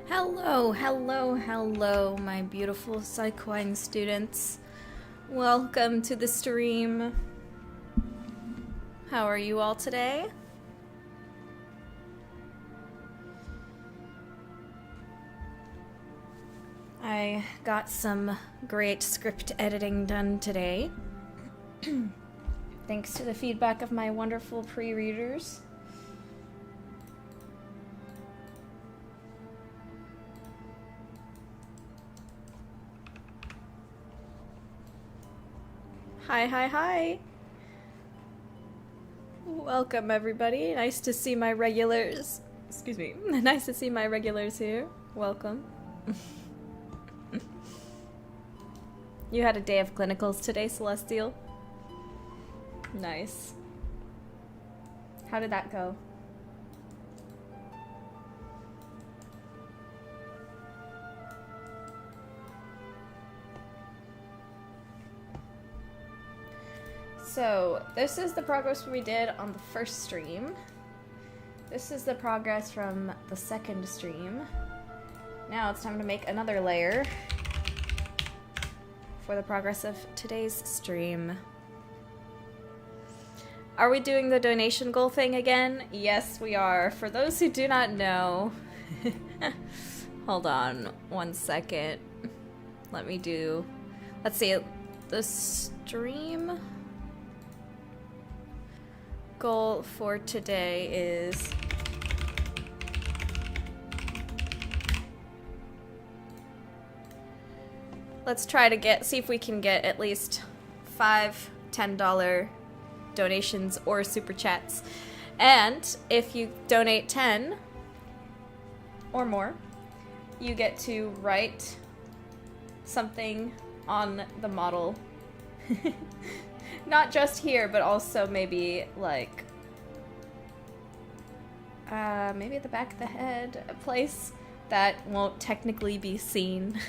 Hello, hello, hello, my beautiful Psychoine students. Welcome to the stream. How are you all today? I got some great script editing done today. Thanks to the feedback of my wonderful pre-readers. Hi, hi, hi. Welcome, everybody. Nice to see my regulars. Excuse me. Nice to see my regulars here. Welcome. You had a day of clinicals today, Celestial? Nice. How did that go? So, this is the progress we did on the first stream. This is the progress from the second stream. Now it's time to make another layer for the progress of today's stream. Are we doing the donation goal thing again? Yes, we are. For those who do not know, hold on one second. Let's see, the stream goal for today is let's try to see if we can get at least $5, $10 donations or super chats. And if you donate 10 or more, you get to write something on the model. Not just here, but also maybe like maybe at the back of the head, a place that won't technically be seen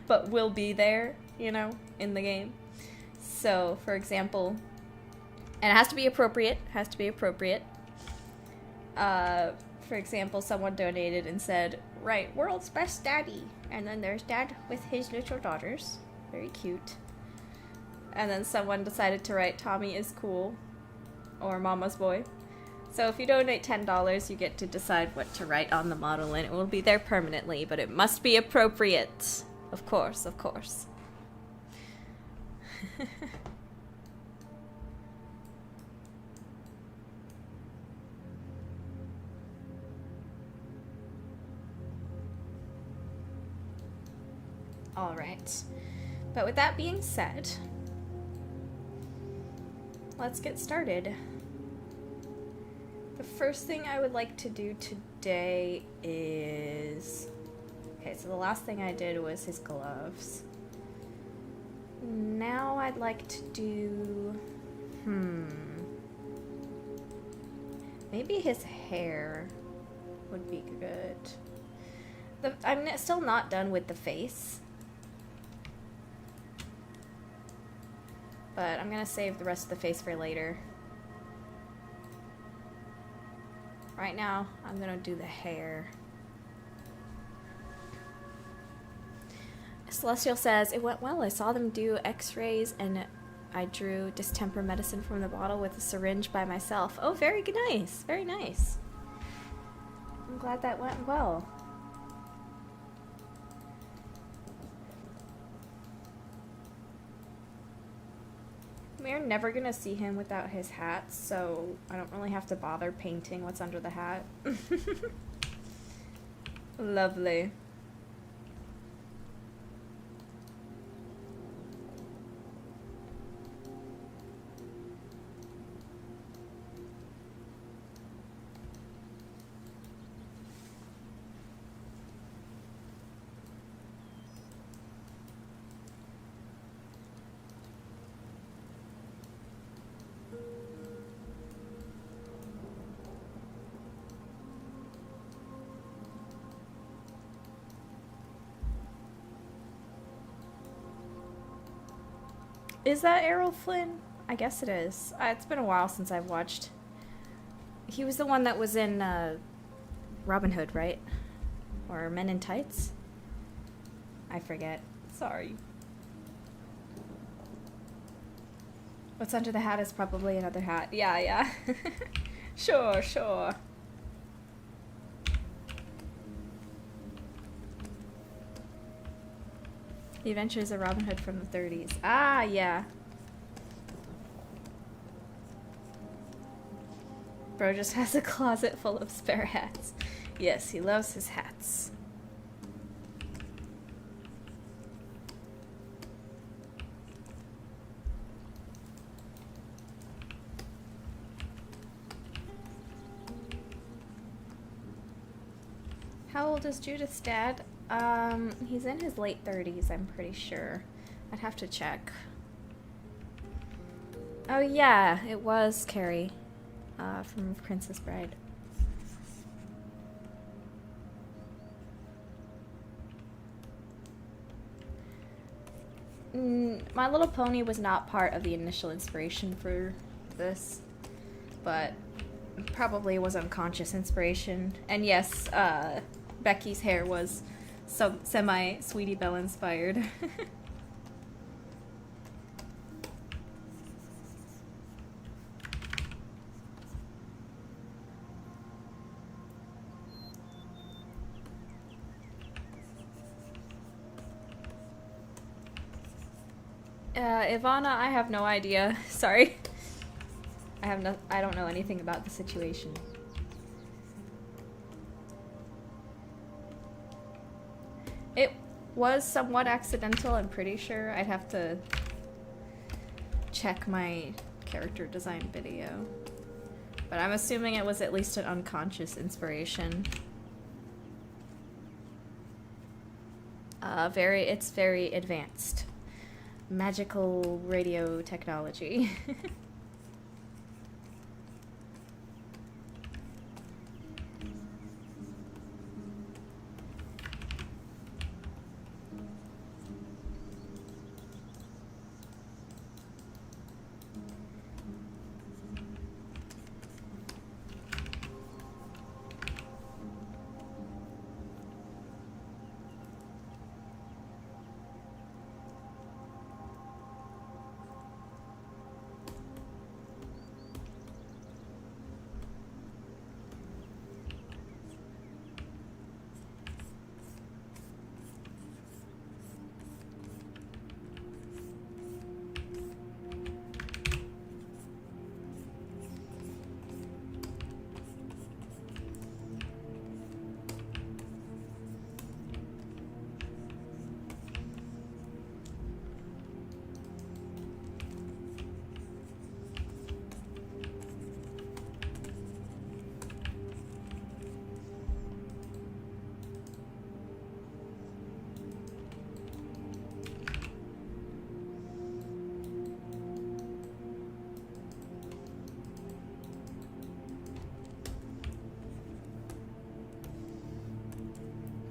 but will be there, you know, in the game. So, for example, and it has to be appropriate, for example, someone donated and said, right, world's best daddy, and then there's dad with his little daughters, very cute. And then someone decided to write Tommy is cool, or Mama's boy. So if you donate $10, you get to decide what to write on the model, and it will be there permanently, but it must be appropriate. Of course, of course. All right. But with that being said, let's get started. The first thing I would like to do today is... Okay, so the last thing I did was his gloves. Now I'd like to do... Maybe his hair would be good. I'm still not done with the face. But I'm gonna save the rest of the face for later. Right now, I'm gonna do the hair. Celestial says, it went well. I saw them do x-rays and I drew distemper medicine from the bottle with a syringe by myself. Oh, very nice. Very nice. I'm glad that went well. We're never gonna see him without his hat, so I don't really have to bother painting what's under the hat. Lovely. Is that Errol Flynn? I guess it is. It's been a while since I've watched. He was the one that was in Robin Hood, right? Or Men in Tights? I forget. Sorry. What's under the hat is probably another hat. Yeah, yeah. Sure, sure. The Adventures of Robin Hood from the 30s. Ah, yeah. Bro just has a closet full of spare hats. Yes, he loves his hats. How old is Judith's dad? He's in his late 30s, I'm pretty sure. I'd have to check. Oh yeah, it was Carrie, from Princess Bride. My Little Pony was not part of the initial inspiration for this, but probably was unconscious inspiration. And yes, Becky's hair was semi-Sweetie Belle inspired. Ivana, I have no idea. Sorry. I don't know anything about the situation. It was somewhat accidental, I'm pretty sure. I'd have to check my character design video. But I'm assuming it was at least an unconscious inspiration. It's very advanced. Magical radio technology.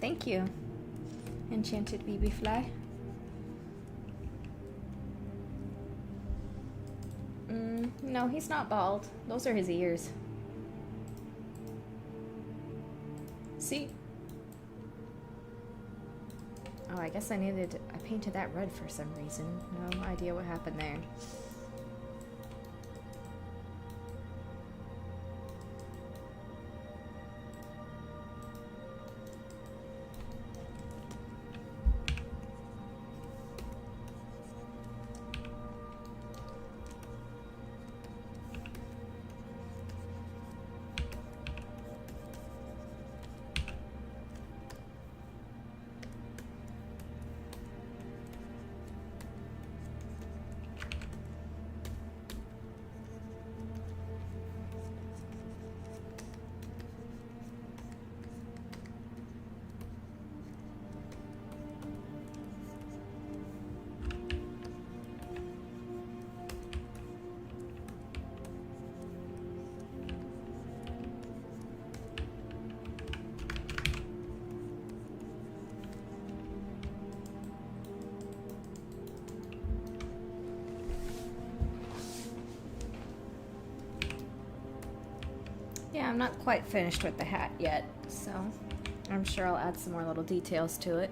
Thank you, Enchanted BB Fly. No, he's not bald. Those are his ears. See? Oh, I guess I painted that red for some reason. No idea what happened there. Yeah, I'm not quite finished with the hat yet, so I'm sure I'll add some more little details to it.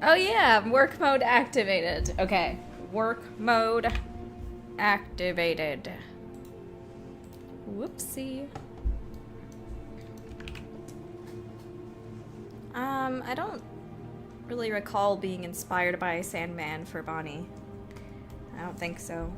Oh yeah, work mode activated. Okay, work mode activated. Whoopsie. I don't really recall being inspired by Sandman for Bonnie. I don't think so.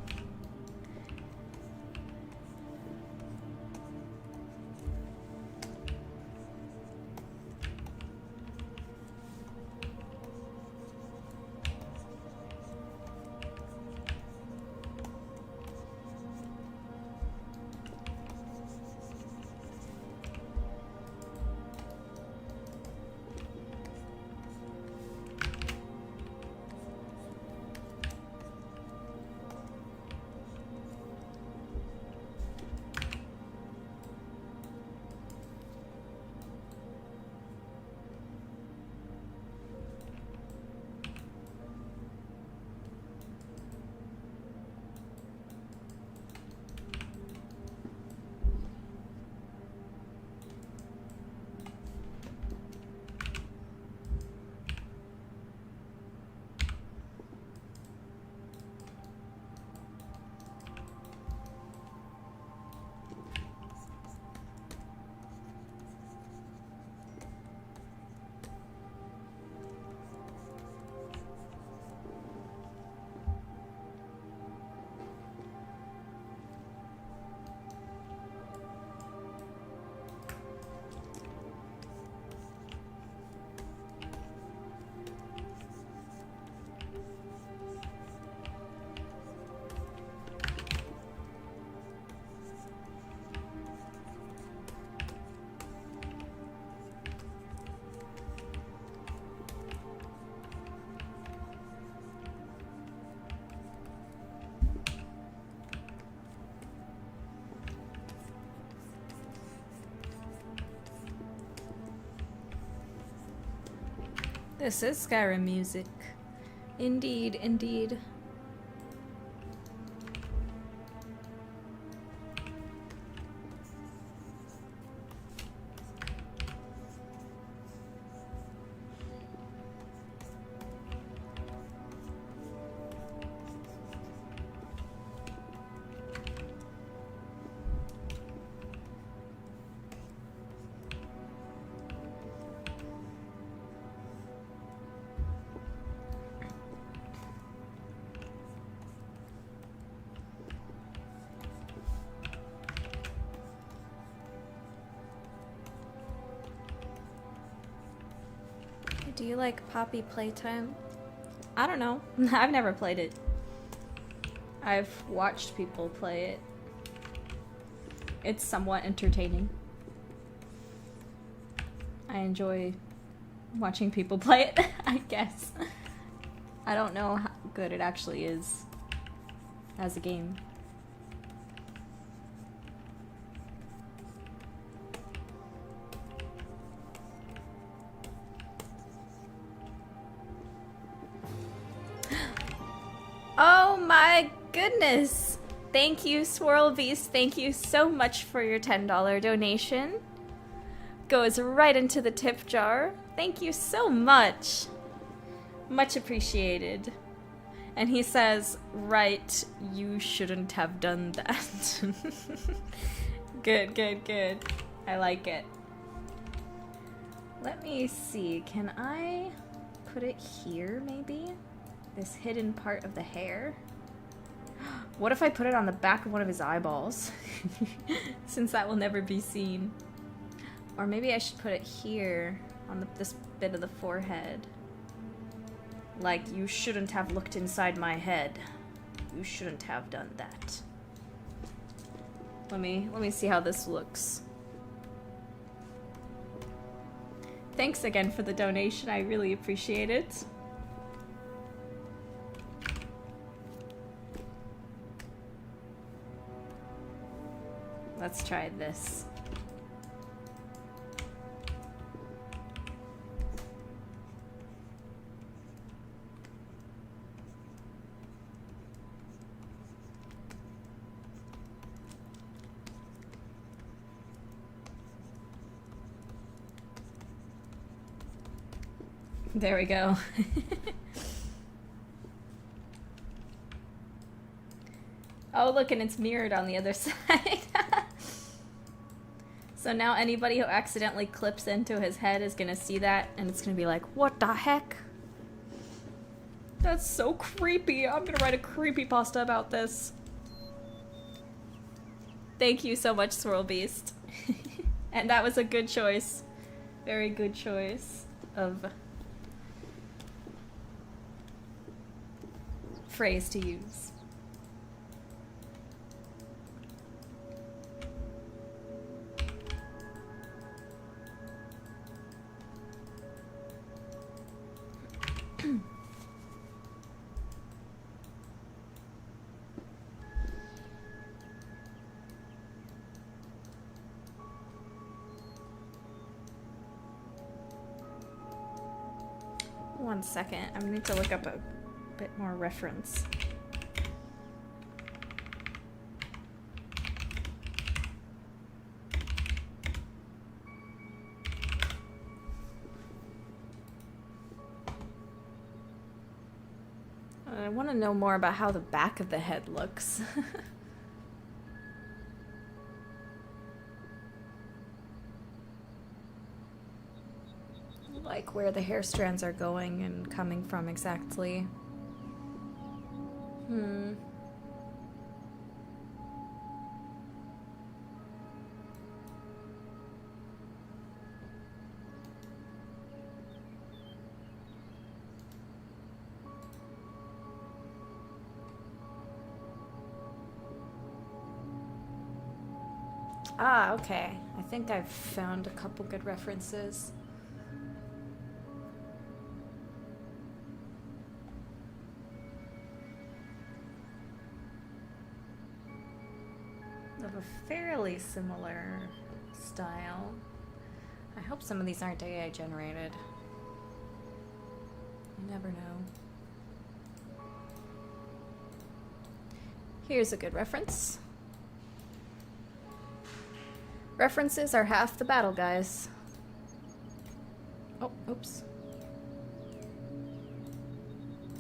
This is Skyrim music. Indeed, indeed. Do you like Poppy Playtime? I don't know. I've never played it. I've watched people play it. It's somewhat entertaining. I enjoy watching people play it, I guess. I don't know how good it actually is as a game. Oh my goodness! Thank you, Swirl Beast. Thank you so much for your $10 donation. Goes right into the tip jar. Thank you so much. Much appreciated. And he says, right, you shouldn't have done that. Good, good, good. I like it. Let me see. Can I put it here, maybe? This hidden part of the hair? What if I put it on the back of one of his eyeballs? Since that will never be seen. Or maybe I should put it here on this bit of the forehead. Like, you shouldn't have looked inside my head. You shouldn't have done that. Let me see how this looks. Thanks again for the donation. I really appreciate it. Let's try this. There we go. Oh, look, and it's mirrored on the other side. So now anybody who accidentally clips into his head is gonna see that, and it's gonna be like, what the heck? That's so creepy. I'm gonna write a creepypasta about this. Thank you so much, Swirl Beast. And that was a good choice. Very good choice of phrase to use. One second, I need to look up a bit more reference. I want to know more about how the back of the head looks. Like where the hair strands are going and coming from exactly. Ah, okay. I think I've found a couple good references. Of a fairly similar style. I hope some of these aren't AI generated. You never know. Here's a good reference. References are half the battle, guys. Oh, oops.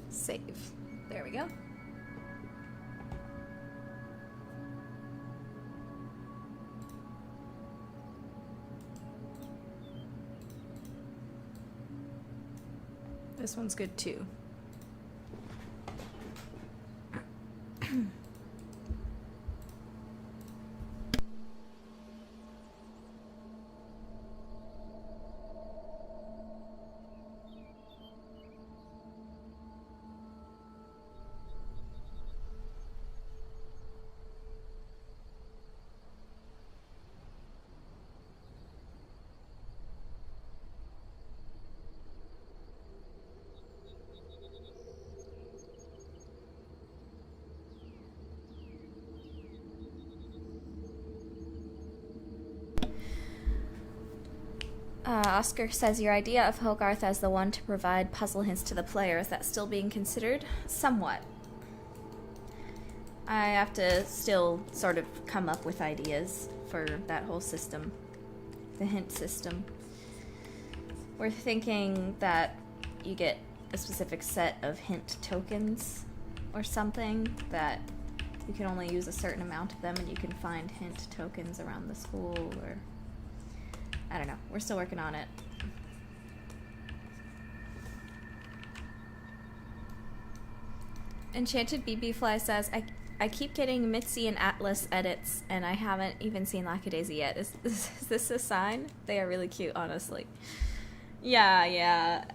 Save. There we go. This one's good too. Oscar says, your idea of Hogarth as the one to provide puzzle hints to the player, is that still being considered? Somewhat. I have to still sort of come up with ideas for that whole system. The hint system. We're thinking that you get a specific set of hint tokens or something, that you can only use a certain amount of them and you can find hint tokens around the school, or I don't know. We're still working on it. Enchanted BB Fly says, I keep getting Mitzi and Atlas edits, and I haven't even seen Lackadaisy yet. Is this a sign? They are really cute, honestly. Yeah.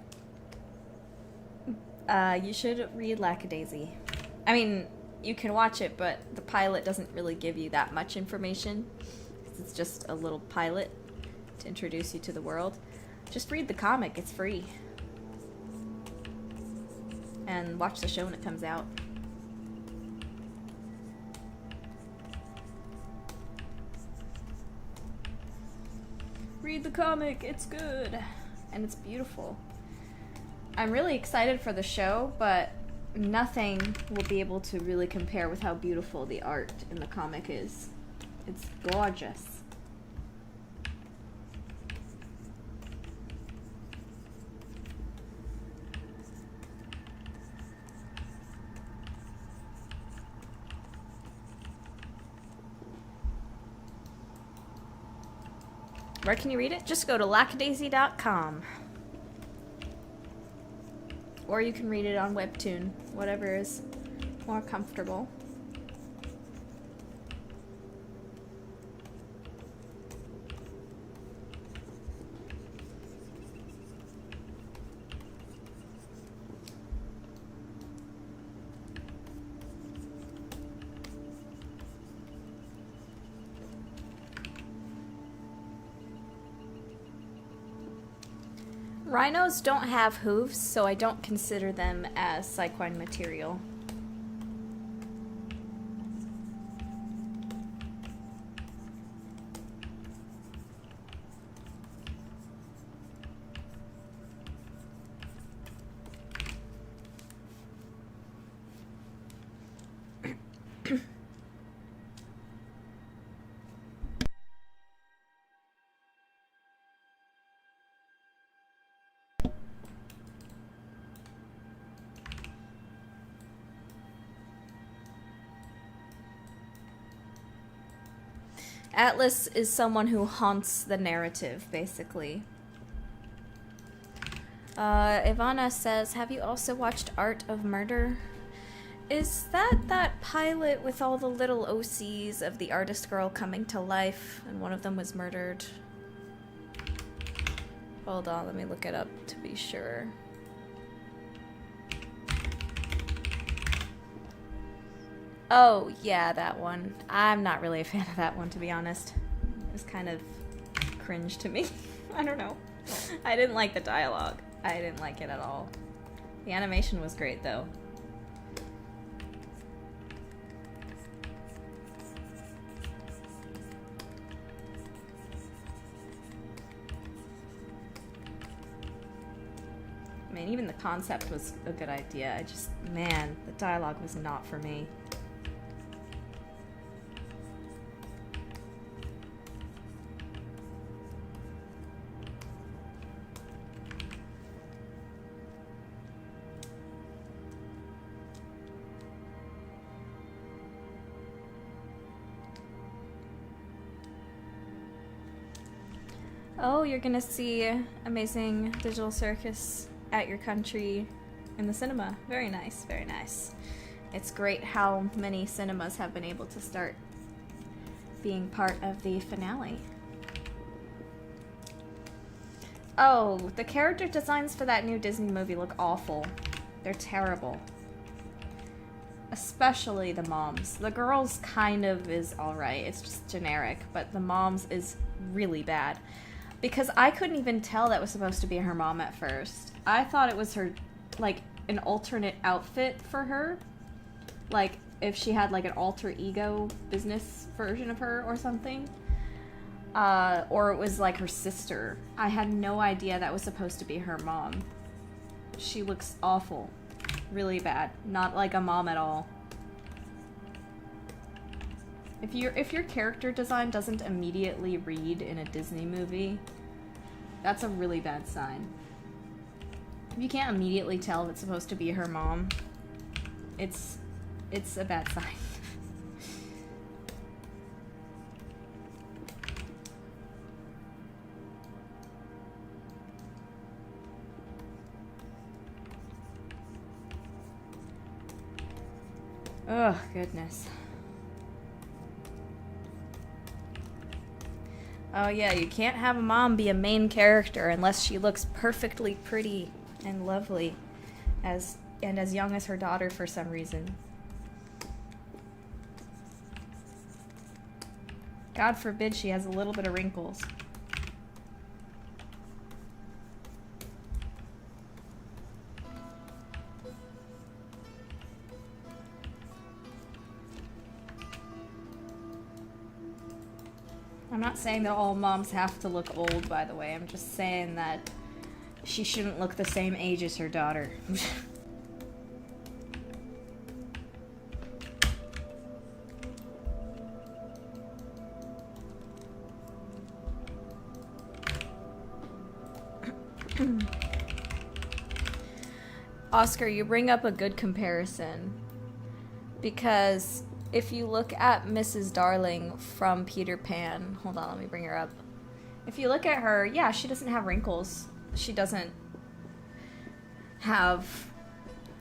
You should read Lackadaisy. I mean, you can watch it, but the pilot doesn't really give you that much information. It's just a little pilot to introduce you to the world. Just read the comic, it's free. And watch the show when it comes out. Read the comic, it's good. And it's beautiful. I'm really excited for the show, but nothing will be able to really compare with how beautiful the art in the comic is. It's gorgeous. Where can you read it? Just go to lackadaisy.com. Or you can read it on Webtoon, whatever is more comfortable. Rhinos don't have hooves, so I don't consider them as cyclone material. Atlas is someone who haunts the narrative, basically. Ivana says, have you also watched Art of Murder? Is that pilot with all the little OCs of the artist girl coming to life, and one of them was murdered? Hold on, let me look it up to be sure. Oh, yeah, that one. I'm not really a fan of that one, to be honest. It was kind of cringe to me. I don't know. I didn't like the dialogue. I didn't like it at all. The animation was great, though. I mean, even the concept was a good idea. I just, man, the dialogue was not for me. Oh, you're gonna see Amazing Digital Circus at your country in the cinema. Very nice, very nice. It's great how many cinemas have been able to start being part of the finale. Oh, the character designs for that new Disney movie look awful. They're terrible. Especially the moms. The girls kind of is alright, it's just generic, but the moms is really bad. Because I couldn't even tell that was supposed to be her mom at first. I thought it was her, like, an alternate outfit for her. Like, if she had, like, an alter ego business version of her or something. Or it was, like, her sister. I had no idea that was supposed to be her mom. She looks awful. Really bad. Not like a mom at all. If your character design doesn't immediately read in a Disney movie, that's a really bad sign. If you can't immediately tell if it's supposed to be her mom, it's a bad sign. Oh, goodness. Oh yeah, you can't have a mom be a main character unless she looks perfectly pretty and lovely as young as her daughter for some reason. God forbid she has a little bit of wrinkles. I'm not saying that all moms have to look old, by the way. I'm just saying that she shouldn't look the same age as her daughter. Oscar, you bring up a good comparison. Because if you look at Mrs. Darling from Peter Pan, hold on, let me bring her up. If you look at her, yeah, she doesn't have wrinkles. She doesn't have,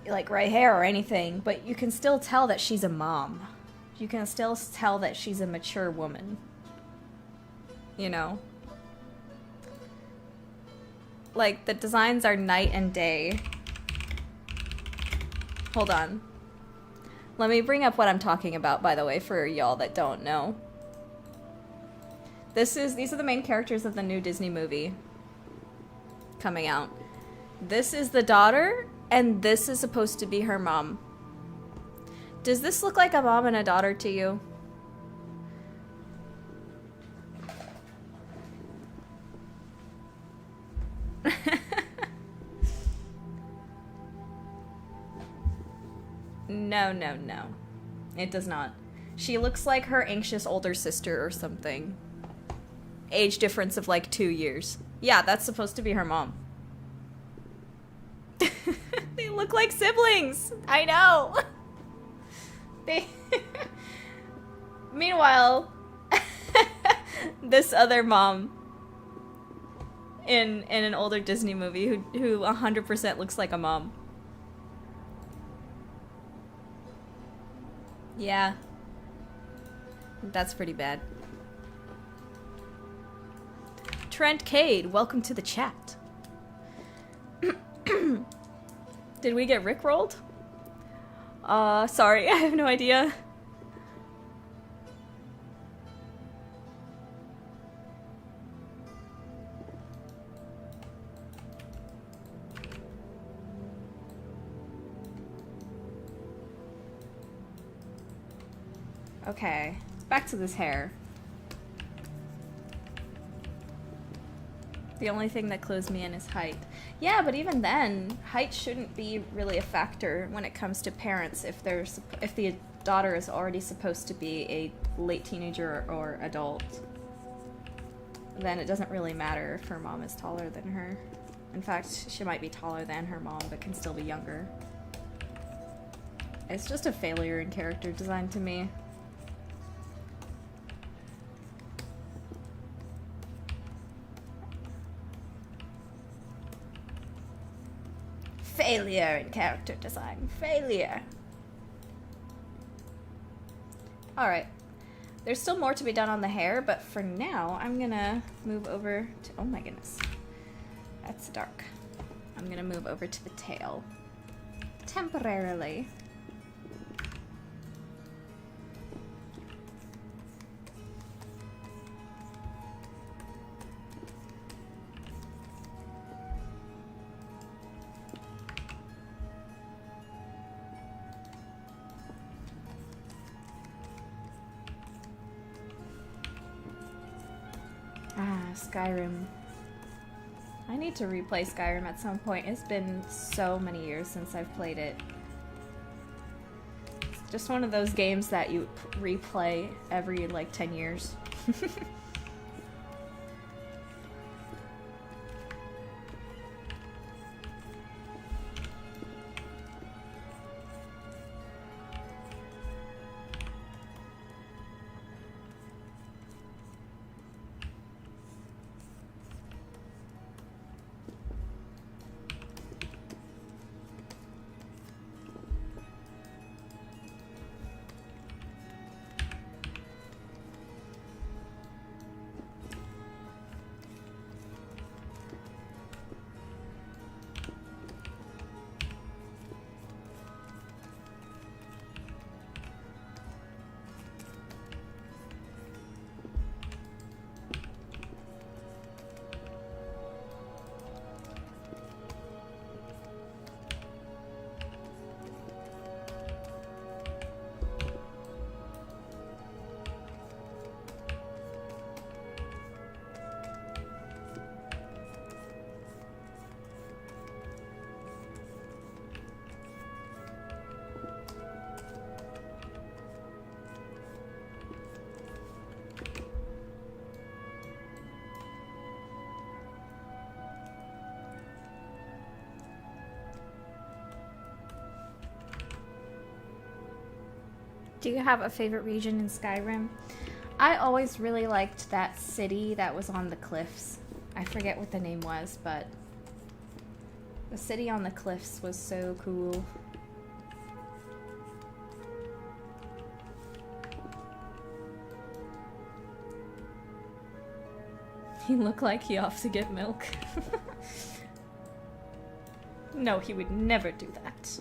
like, gray hair or anything, but you can still tell that she's a mom. You can still tell that she's a mature woman. You know? Like, the designs are night and day. Hold on. Let me bring up what I'm talking about, by the way, for y'all that don't know. These are the main characters of the new Disney movie coming out. This is the daughter, and this is supposed to be her mom. Does this look like a mom and a daughter to you? No, no, no. It does not. She looks like her anxious older sister or something. Age difference of like 2 years. Yeah, that's supposed to be her mom. They look like siblings. I know. They. Meanwhile, this other mom in an older Disney movie who 100% looks like a mom. Yeah. That's pretty bad. Trent Cade, welcome to the chat. Did we get rickrolled? Sorry, I have no idea. Okay, back to this hair. The only thing that clues me in is height. Yeah, but even then, height shouldn't be really a factor when it comes to parents if the daughter is already supposed to be a late teenager or adult. Then it doesn't really matter if her mom is taller than her. In fact, she might be taller than her mom, but can still be younger. It's just a failure in character design to me. Failure in character design. Failure. Alright. There's still more to be done on the hair, but for now, I'm gonna move over to... Oh my goodness. That's dark. I'm gonna move over to the tail. Temporarily. Skyrim. I need to replay Skyrim at some point. It's been so many years since I've played it. It's just one of those games that you replay every like 10 years. Do you have a favorite region in Skyrim? I always really liked that city that was on the cliffs. I forget what the name was, but the city on the cliffs was so cool. He looked like he off to get milk. No, he would never do that.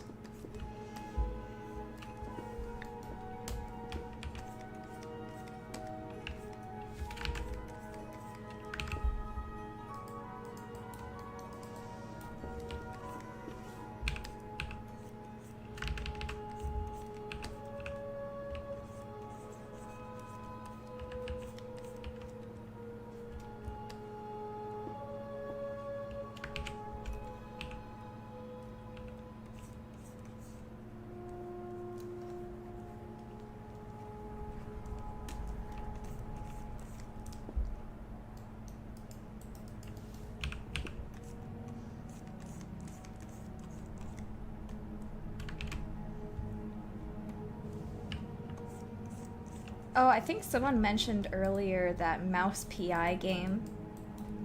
Oh, I think someone mentioned earlier that Mouse PI game.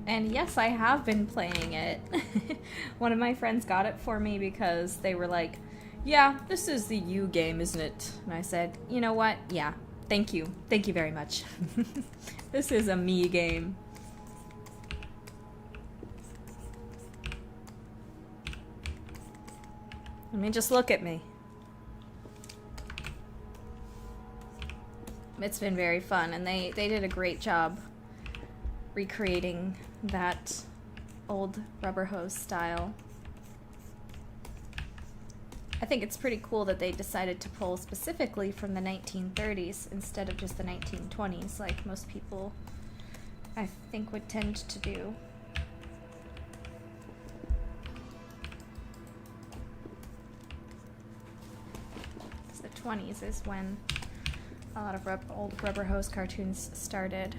And yes, I have been playing it. One of my friends got it for me because they were like, yeah, this is the you game, isn't it? And I said, you know what? Yeah, thank you. Thank you very much. This is a me game. I mean, just look at me. It's been very fun, and they did a great job recreating that old rubber hose style. I think it's pretty cool that they decided to pull specifically from the 1930s instead of just the 1920s, like most people, I think, would tend to do. The 20s is when a lot of old rubber hose cartoons started.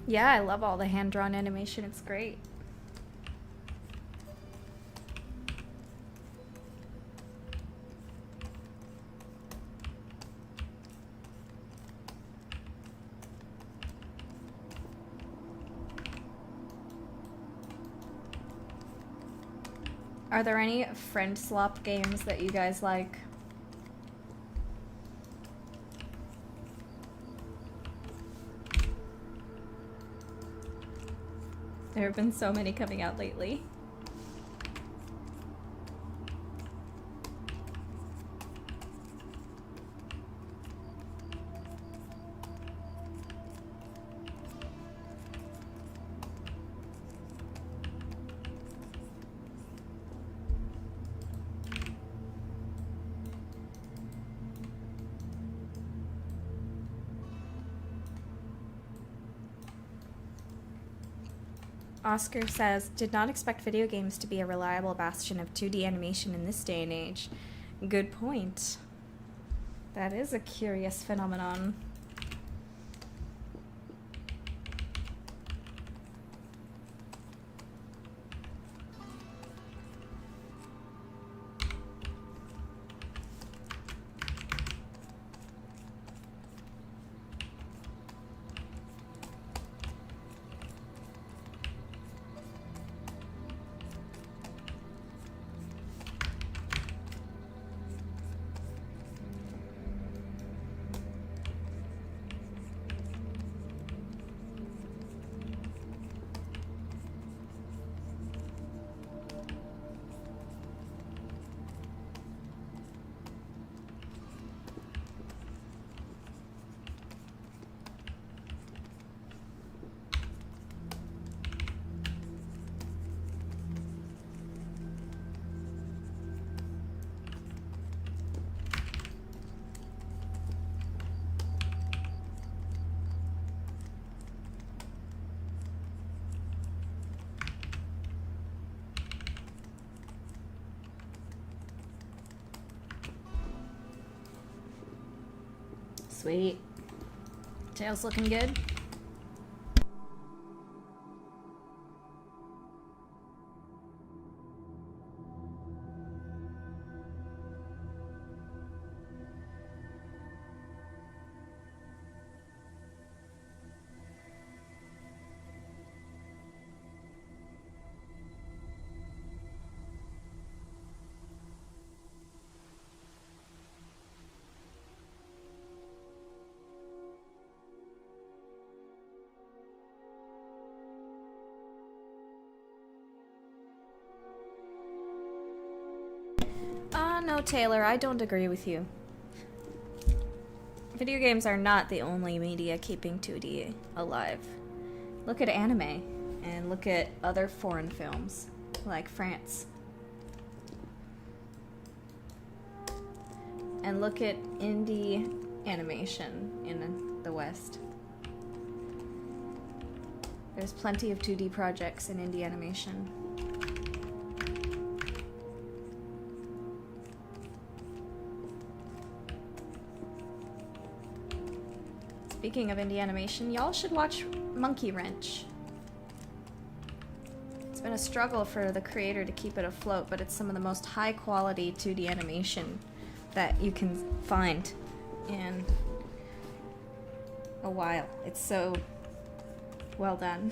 Yeah, I love all the hand-drawn animation. It's great. Are there any friend slop games that you guys like? There have been so many coming out lately. Oscar says, did not expect video games to be a reliable bastion of 2D animation in this day and age. Good point. That is a curious phenomenon. Sweet. Tail's looking good. No, Taylor, I don't agree with you. Video games are not the only media keeping 2D alive. Look at anime, and look at other foreign films, like France. And look at indie animation in the West. There's plenty of 2D projects in indie animation. Speaking of indie animation, y'all should watch Monkey Wrench. It's been a struggle for the creator to keep it afloat, but it's some of the most high quality 2D animation that you can find in a while. It's so well done.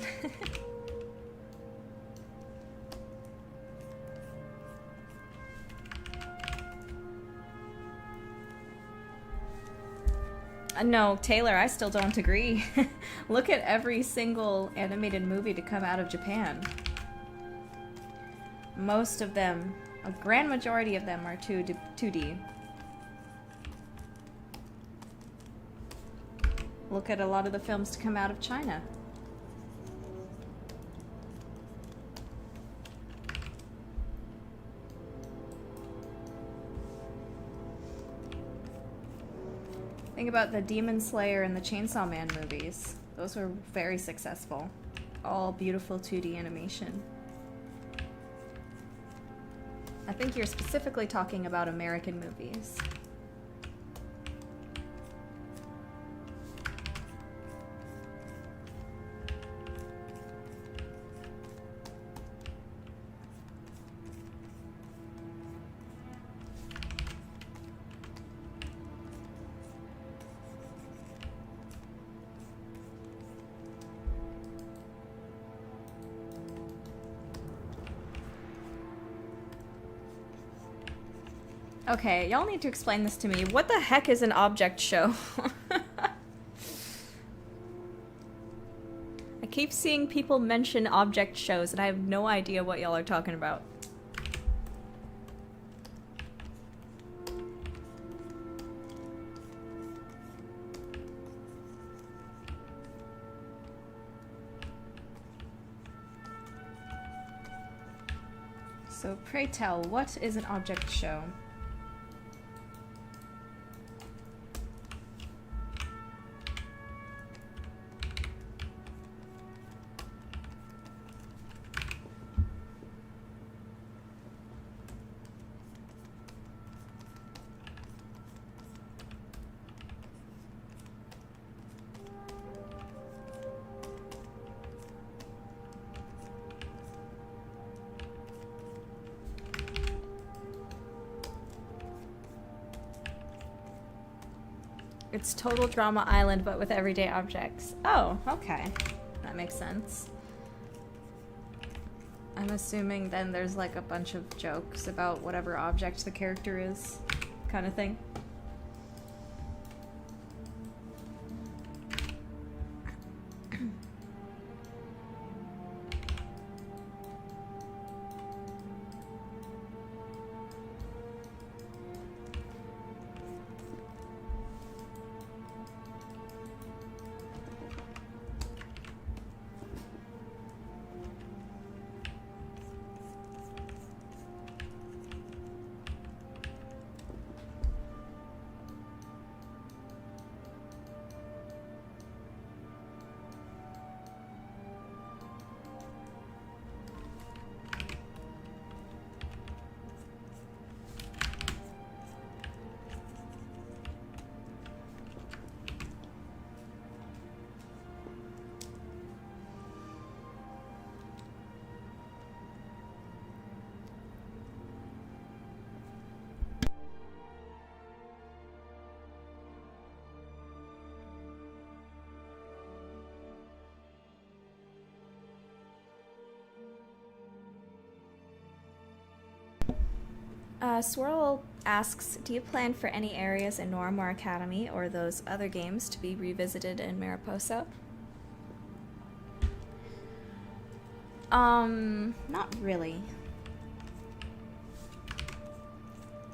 No, Taylor, I still don't agree. Look at every single animated movie to come out of Japan. Most of them, a grand majority of them, are 2D. Look at a lot of the films to come out of China. Think about the Demon Slayer and the Chainsaw Man movies. Those were very successful. All beautiful 2D animation. I think you're specifically talking about American movies. Okay, y'all need to explain this to me. What the heck is an object show? I keep seeing people mention object shows and I have no idea what y'all are talking about. So pray tell, what is an object show? It's Total Drama Island, but with everyday objects. Oh, okay. That makes sense. I'm assuming then there's like a bunch of jokes about whatever object the character is, kind of thing. Swirl asks, do you plan for any areas in Noramor Academy or those other games to be revisited in Mariposa? Not really.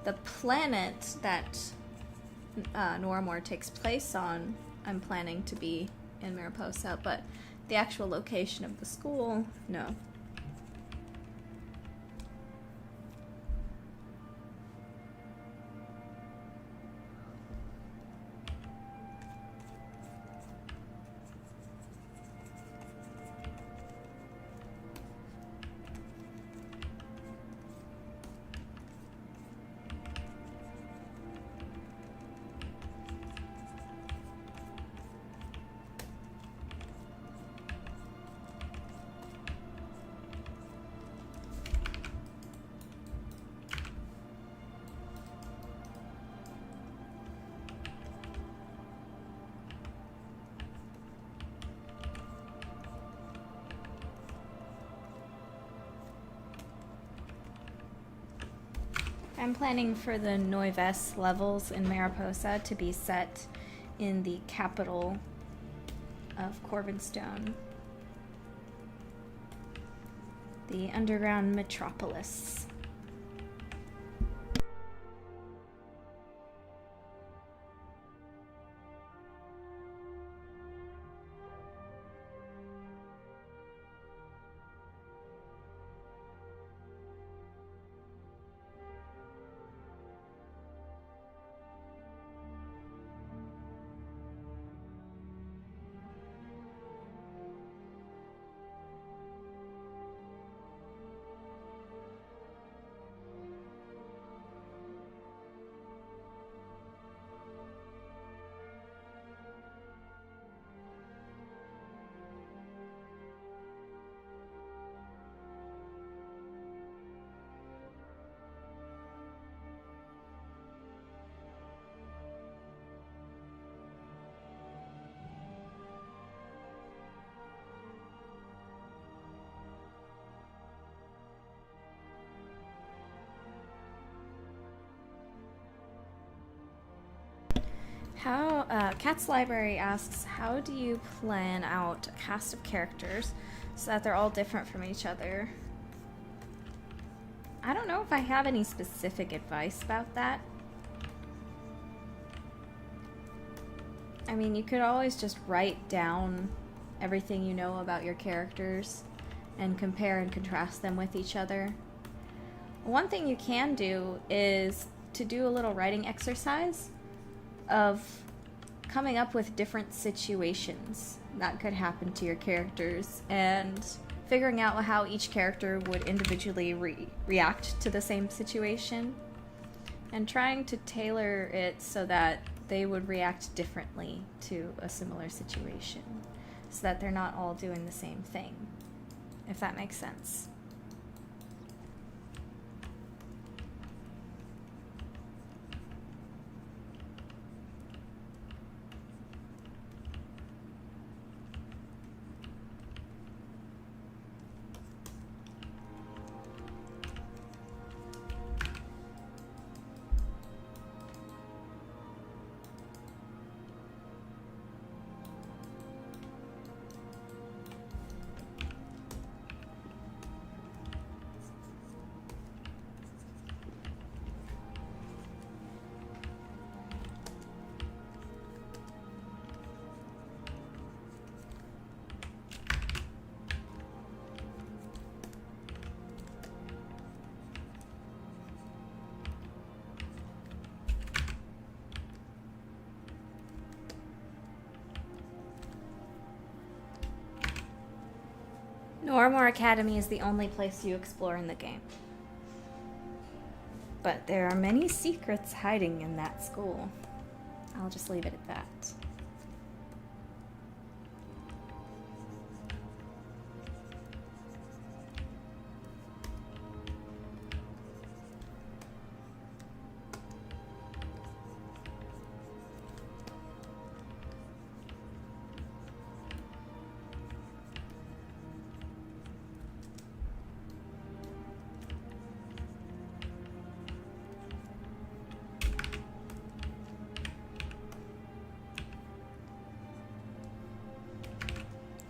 The planet that Noramor takes place on, I'm planning to be in Mariposa, but the actual location of the school, no. I'm planning for the Noives levels in Mariposa to be set in the capital of Corvinstone, the underground metropolis. Cat's Library asks, how do you plan out a cast of characters so that they're all different from each other? I don't know if I have any specific advice about that. I mean, you could always just write down everything you know about your characters and compare and contrast them with each other. One thing you can do is to do a little writing exercise of coming up with different situations that could happen to your characters and figuring out how each character would individually react to the same situation and trying to tailor it so that they would react differently to a similar situation so that they're not all doing the same thing, if that makes sense. Noramor Academy is the only place you explore in the game. But there are many secrets hiding in that school. I'll just leave it at that.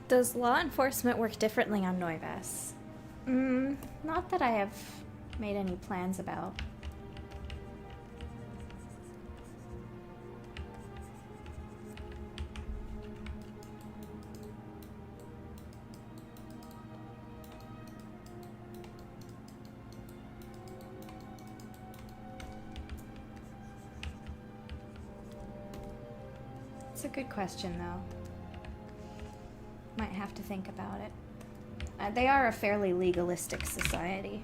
Does law enforcement work differently on Noivas? Not that I have made any plans about. It's a good question, though. Might have to think about it. They are a fairly legalistic society.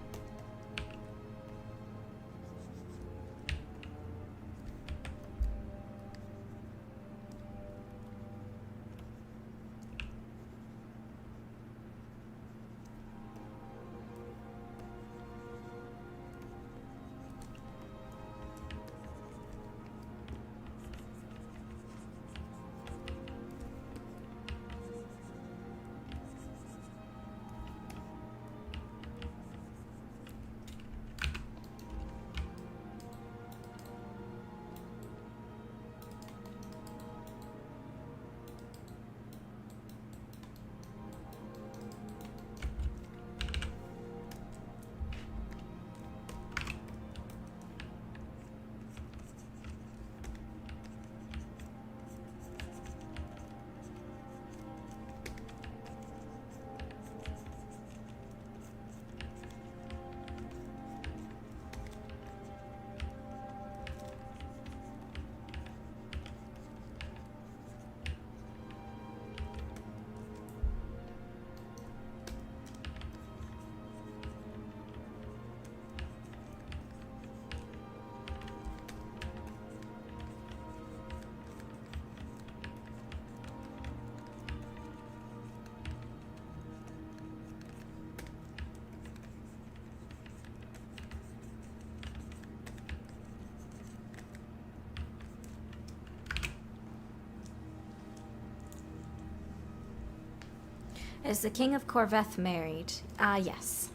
Is the King of Corveth married? Yes.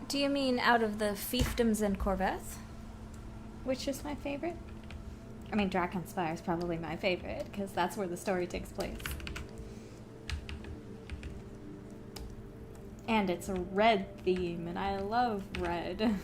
Do you mean out of the fiefdoms in Corveth? Which is my favorite? I mean, Drakenspire is probably my favorite, because that's where the story takes place. And it's a red theme, and I love red.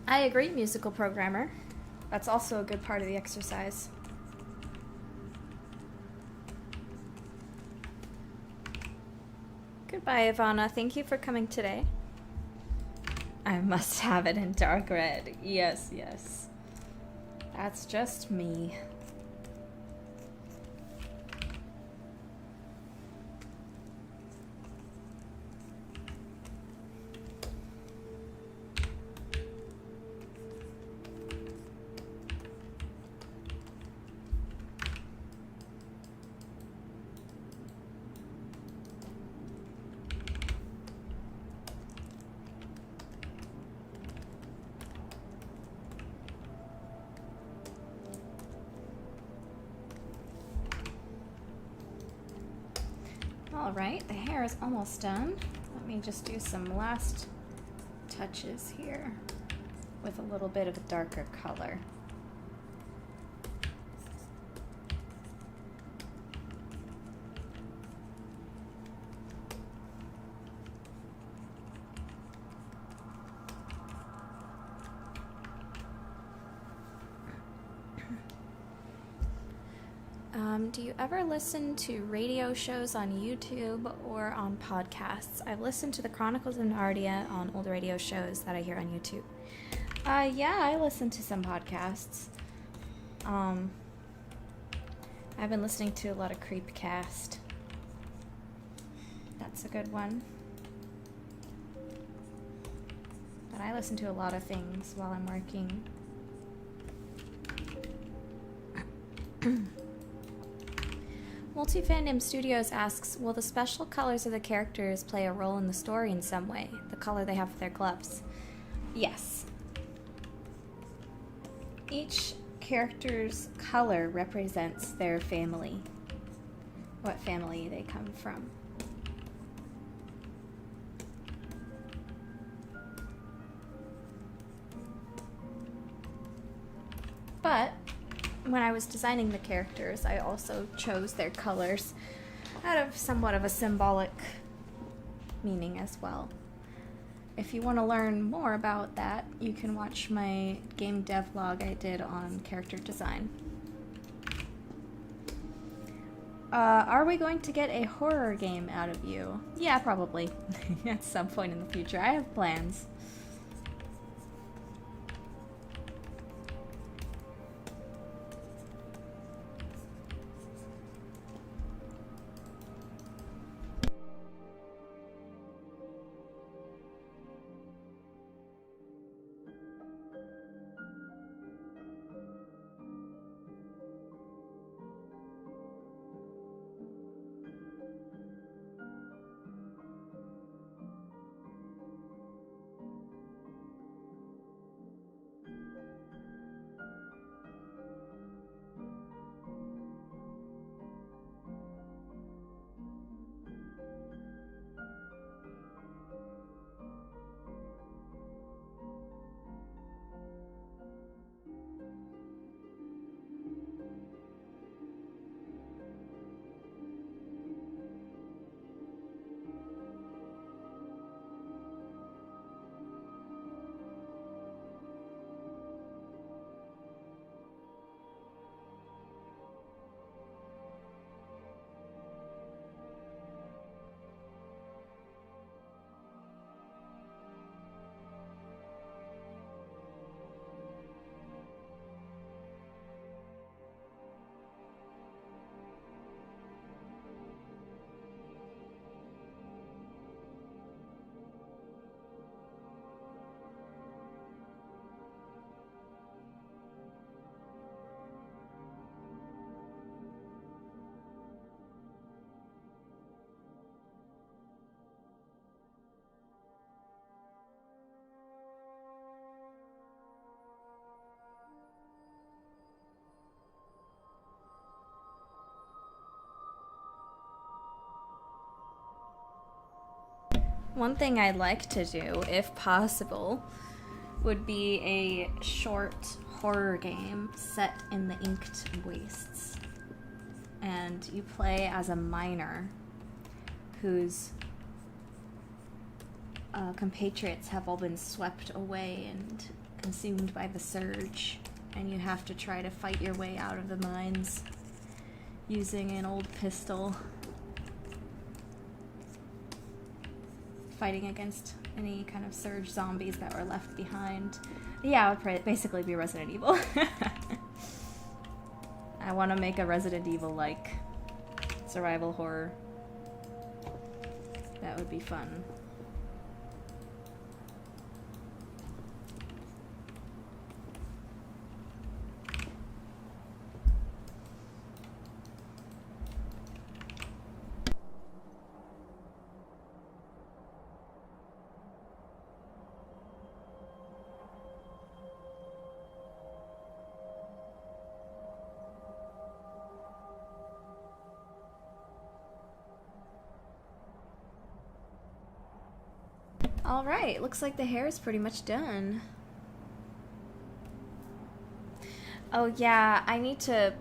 I agree, musical programmer. That's also a good part of the exercise. Goodbye, Ivana. Thank you for coming today. I must have it in dark red. Yes, yes. That's just me. Alright, the hair is almost done. Let me just do some last touches here with a little bit of a darker color. Do you ever listen to radio shows on YouTube or on podcasts? I've listened to the Chronicles of Narnia on old radio shows that I hear on YouTube. Yeah, I listen to some podcasts. I've been listening to a lot of Creepcast. That's a good one. But I listen to a lot of things while I'm working. Multifandom Studios asks, will the special colors of the characters play a role in the story in some way? The color they have for their gloves? Yes. Each character's color represents their family, what family they come from. But when I was designing the characters, I also chose their colors out of somewhat of a symbolic meaning as well. If you want to learn more about that, you can watch my game dev vlog I did on character design. Are we going to get a horror game out of you? Yeah, probably. At some point in the future. I have plans. One thing I'd like to do, if possible, would be a short horror game set in the Inked Wastes. And you play as a miner whose compatriots have all been swept away and consumed by the surge. And you have to try to fight your way out of the mines using an old pistol, fighting against any kind of surge zombies that were left behind. Yeah, it would basically be Resident Evil. I want to make a Resident Evil-like survival horror. That would be fun. Alright, looks like the hair is pretty much done. Oh yeah, I need to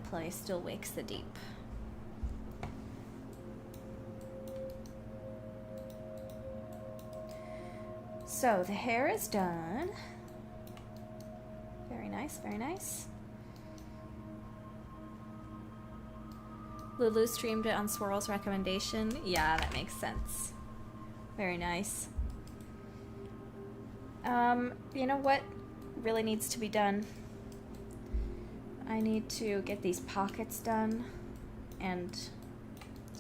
play Still Wakes the Deep. So the hair is done. Very nice, very nice. Lulu streamed it on Swirl's recommendation. Yeah, that makes sense. Very nice. You know what really needs to be done? I need to get these pockets done and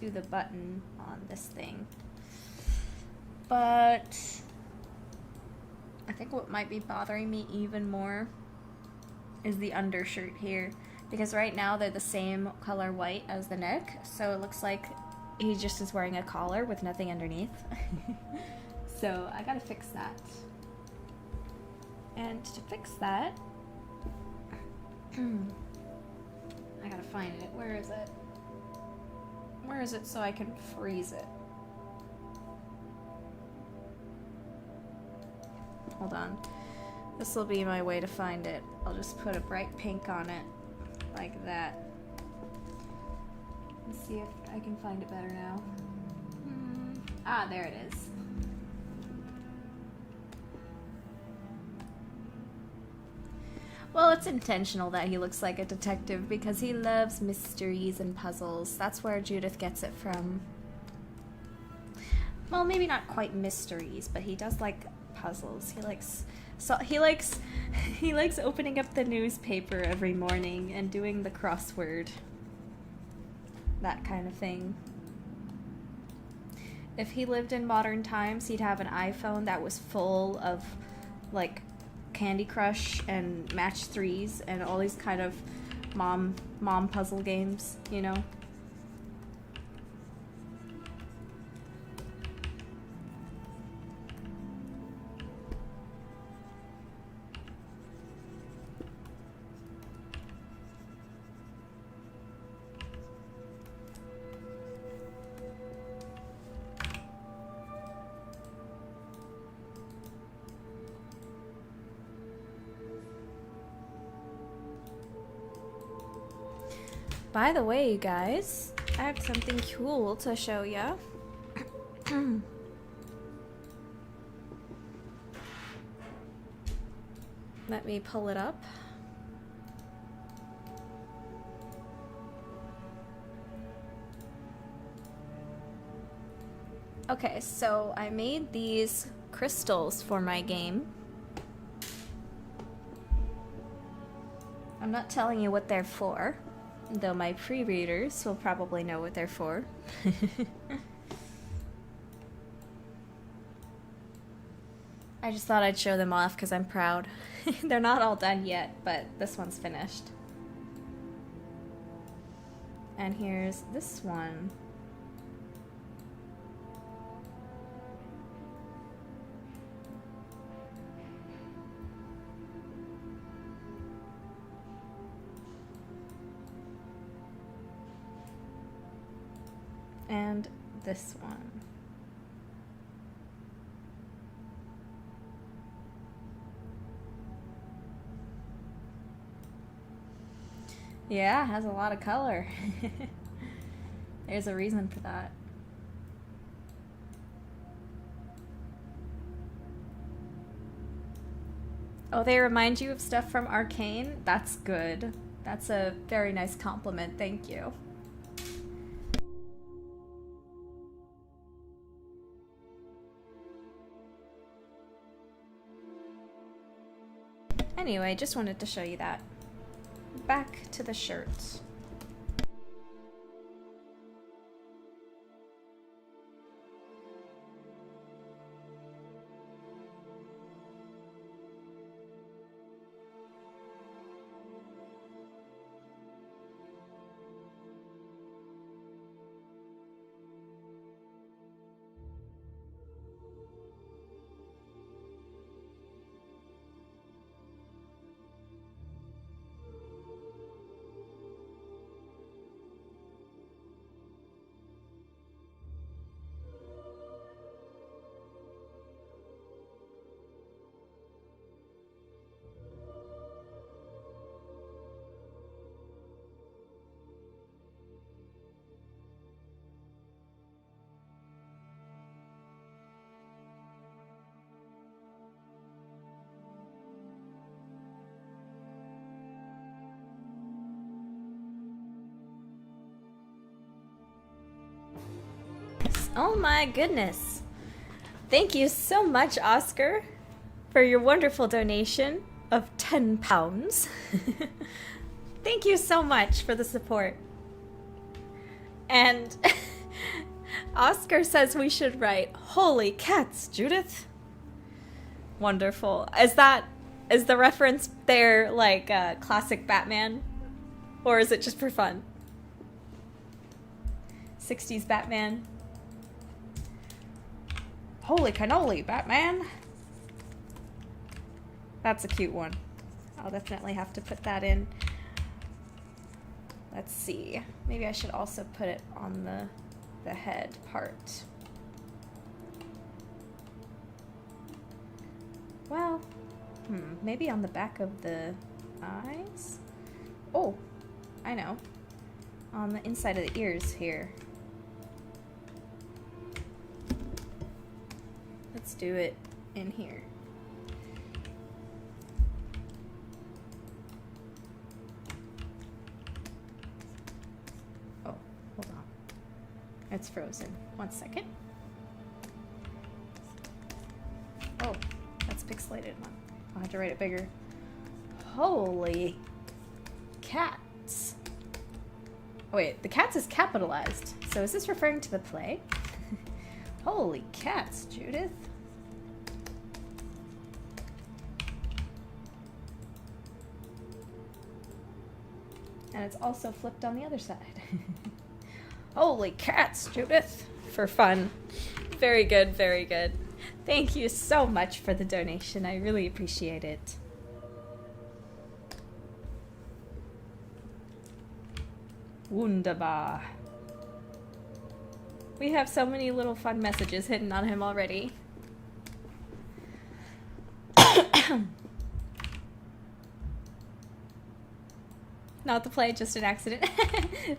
do the button on this thing. But I think what might be bothering me even more is the undershirt here. Because right now they're the same color white as the neck, so it looks like he just is wearing a collar with nothing underneath. So I gotta fix that. And to fix that, I gotta find it. Where is it? Where is it so I can freeze it? Hold on. This will be my way to find it. I'll just put a bright pink on it, like that. Let's see if I can find it better now. Ah, there it is. Well, it's intentional that he looks like a detective because he loves mysteries and puzzles. That's where Judith gets it from. Well, maybe not quite mysteries, but he does like puzzles. He likes opening up the newspaper every morning and doing the crossword. That kind of thing. If he lived in modern times, he'd have an iPhone that was full of like Candy Crush and Match 3s and all these kind of mom puzzle games, you know? By the way, you guys, I have something cool to show ya. Let me pull it up. Okay, so I made these crystals for my game. I'm not telling you what they're for, though my pre-readers will probably know what they're for. I just thought I'd show them off because I'm proud. They're not all done yet, but this one's finished. And here's this one. And this one. Yeah, it has a lot of color. There's a reason for that. Oh, they remind you of stuff from Arcane? That's good. That's a very nice compliment, thank you. Anyway, just wanted to show you that. Back to the shirts. Oh my goodness. Thank you so much, Oscar, for your wonderful donation of £10. Thank you so much for the support. And Oscar says we should write, "Holy cats, Judith." Wonderful. Is the reference there like classic Batman? Or is it just for fun? 60s Batman. Holy cannoli, Batman. That's a cute one. I'll definitely have to put that in. Let's see. Maybe I should also put it on the head part. Well, maybe on the back of the eyes? Oh, I know. On the inside of the ears here. Let's do it in here. Oh, hold on. It's frozen. 1 second. Oh, that's pixelated. I'll have to write it bigger. Holy cats. Oh, wait, the cats is capitalized. So is this referring to the play? Holy cats, Judith. And it's also flipped on the other side. Holy cats, Judith. For fun. Very good, very good. Thank you so much for the donation. I really appreciate it. Wunderbar. We have so many little fun messages hidden on him already. Not the play, just an accident.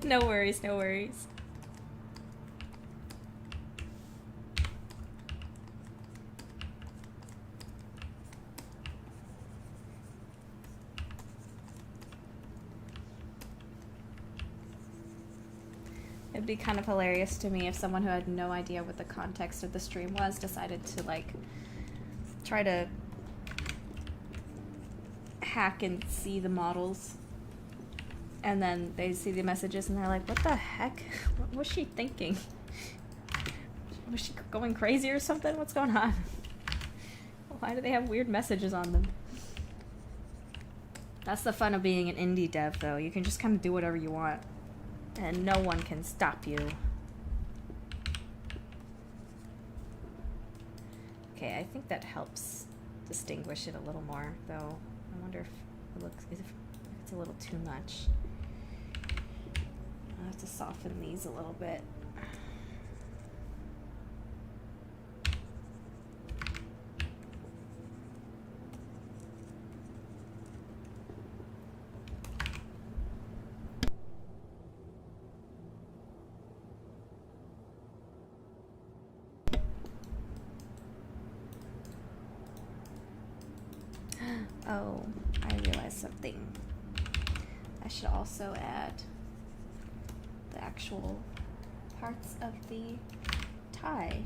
No worries, no worries. It'd be kind of hilarious to me if someone who had no idea what the context of the stream was decided to, like, try to hack and see the models. And then they see the messages and they're like, what the heck? What was she thinking? Was she going crazy or something? What's going on? Why do they have weird messages on them? That's the fun of being an indie dev, though. You can just kind of do whatever you want. And no one can stop you. Okay, I think that helps distinguish it a little more, though. I wonder if it looks, if it's a little too much. I'll have to soften these a little bit. Oh, I realized something. I should also add the actual parts of the tie.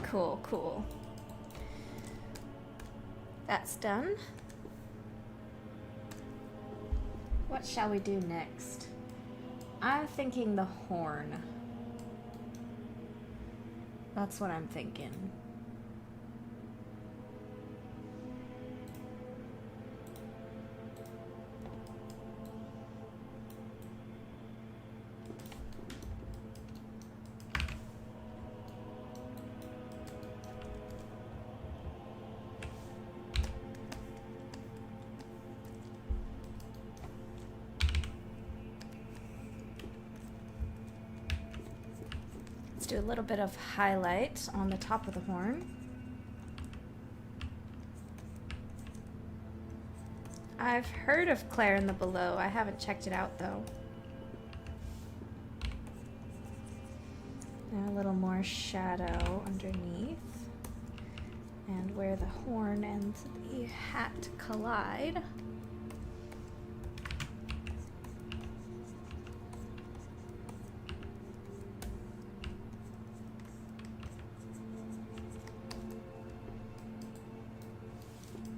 Cool, cool. That's done. what shall we do next? I'm thinking the horn. That's what I'm thinking. Let's do a little bit of highlight on the top of the horn. I've heard of Claire in the Below. I haven't checked it out though. And a little more shadow underneath. And where the horn and the hat collide.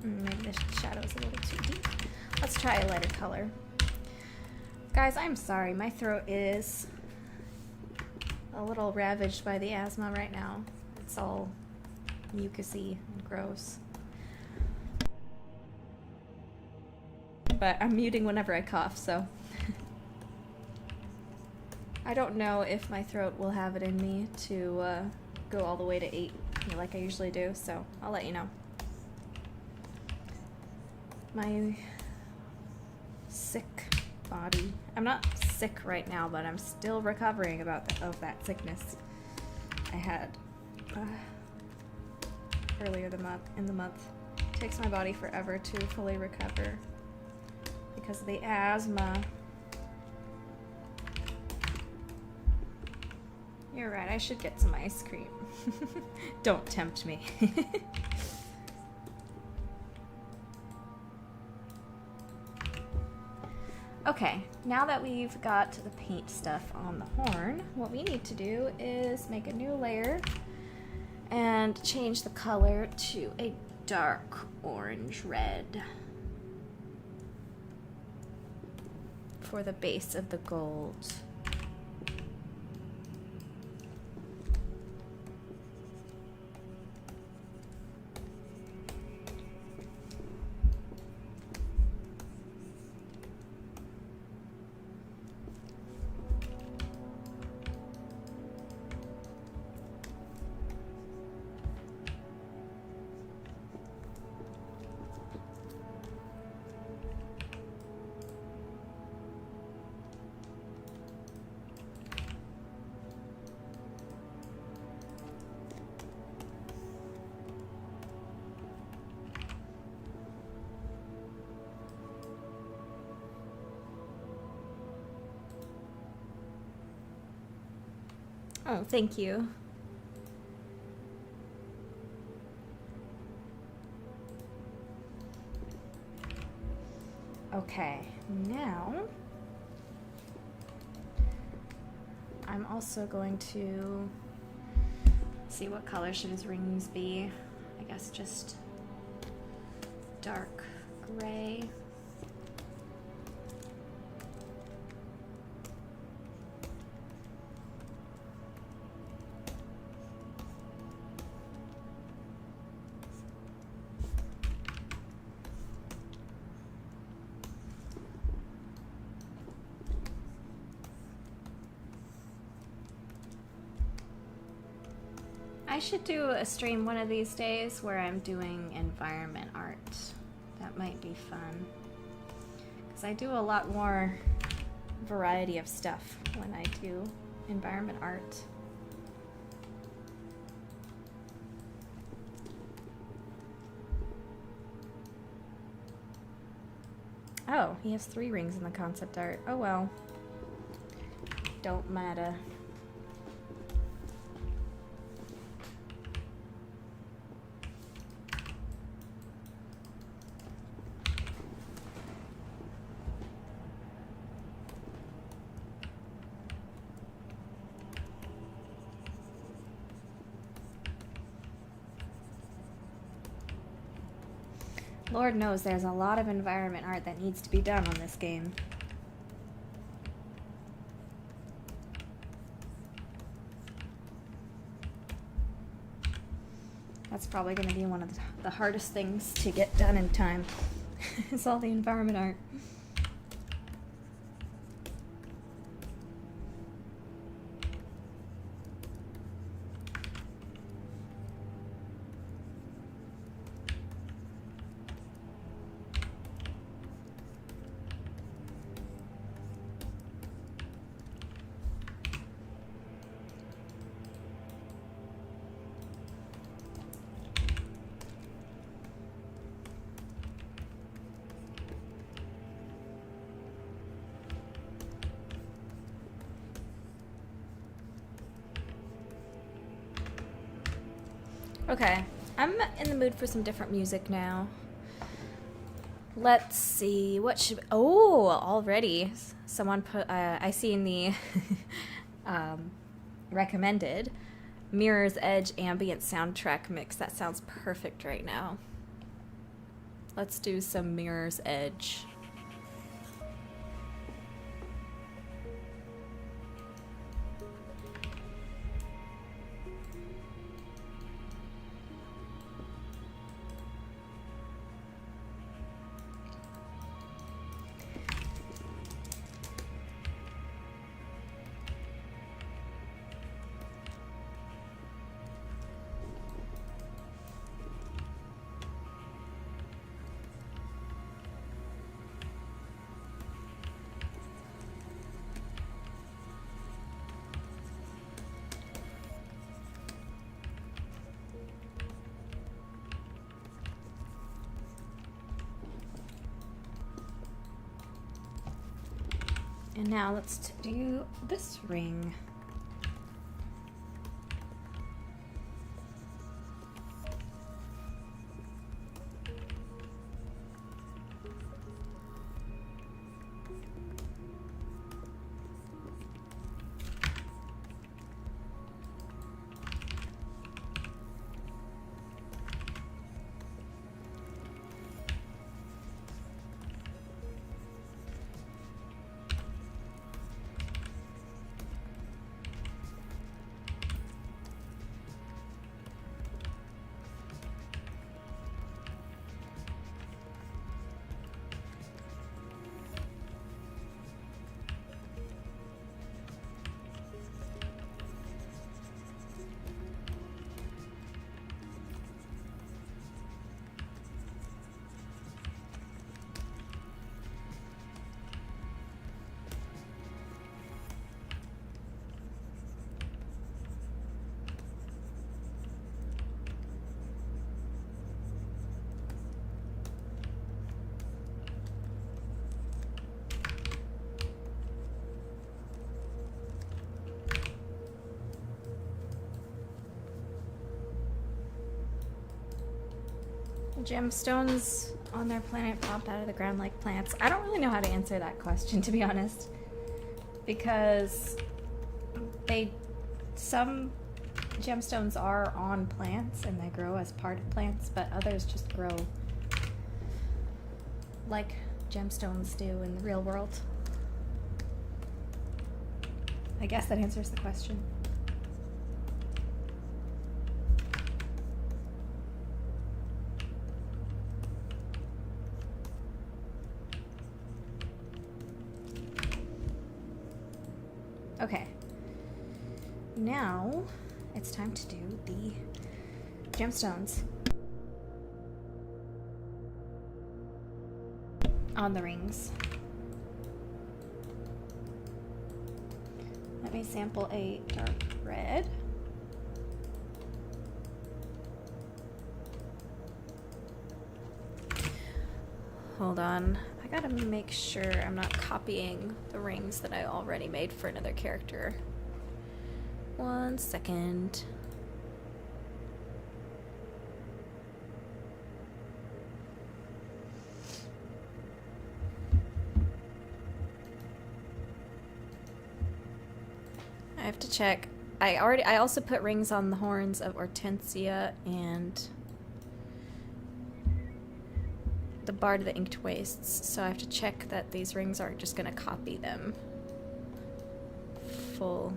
Maybe the shadow's a little too deep. Let's try a lighter color. Guys, I'm sorry. My throat is a little ravaged by the asthma right now. It's all mucusy and gross. But I'm muting whenever I cough, so. I don't know if my throat will have it in me to go all the way to 8 like I usually do, so I'll let you know. My sick body. I'm not sick right now, but I'm still recovering of that sickness I had earlier in the month. It takes my body forever to fully recover because of the asthma. You're right, I should get some ice cream. Don't tempt me. Okay, now that we've got the paint stuff on the horn, what we need to do is make a new layer and change the color to a dark orange red for the base of the gold. Oh, thank you. Okay, now I'm also going to see what color should his rings be. I guess just dark gray. I should do a stream one of these days where I'm doing environment art. That might be fun. Because I do a lot more variety of stuff when I do environment art. Oh, he has 3 rings in the concept art. Oh well. Don't matter. Lord knows there's a lot of environment art that needs to be done on this game. That's probably going to be one of the hardest things to get done in time. It's all the environment art. Okay, I'm in the mood for some different music now. Let's see, what should... Oh, already. Someone put... I see in the recommended Mirror's Edge ambient soundtrack mix. That sounds perfect right now. Let's do some Mirror's Edge. And now let's do this ring. Gemstones on their planet pop out of the ground like plants. I don't really know how to answer that question, to be honest, because some gemstones are on plants and they grow as part of plants, but others just grow like gemstones do in the real world. I guess that answers the question. Okay, now it's time to do the gemstones on the rings. Let me sample a dark red. Hold on. I gotta make sure I'm not copying the rings that I already made for another character. 1 second. I have to check. I also put rings on the horns of Hortensia and the Bard of the Inked Wastes, so I have to check that these rings aren't just gonna copy them full.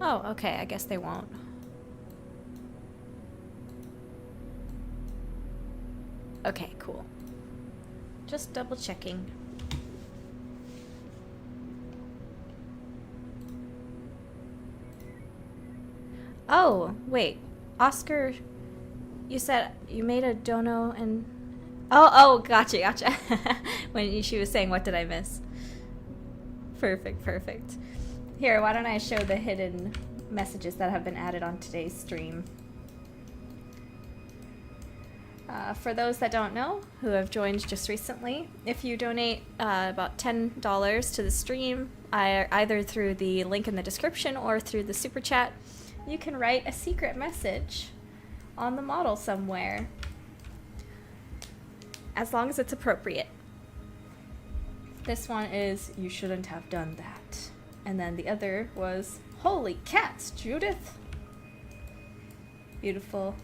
Oh, okay, I guess they won't. Okay, cool. Just double checking. Oh, wait. Oscar, you said you made a dono and... Oh, gotcha. When she was saying, what did I miss? Perfect. Here, why don't I show the hidden messages that have been added on today's stream. For those that don't know, who have joined just recently, if you donate about $10 to the stream, either through the link in the description or through the super chat, you can write a secret message on the model somewhere, as long as it's appropriate. This one is, "You shouldn't have done that." And then the other was, "Holy cats, Judith." Beautiful.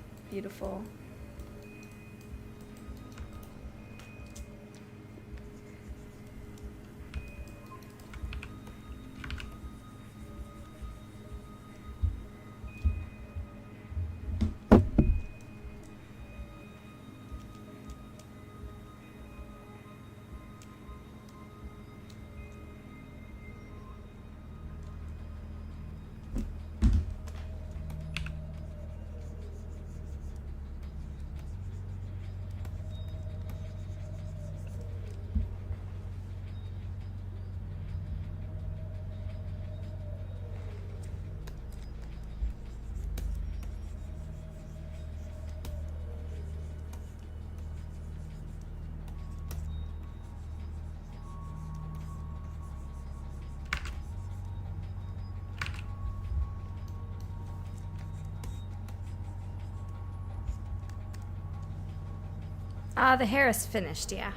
The hair is finished, yeah.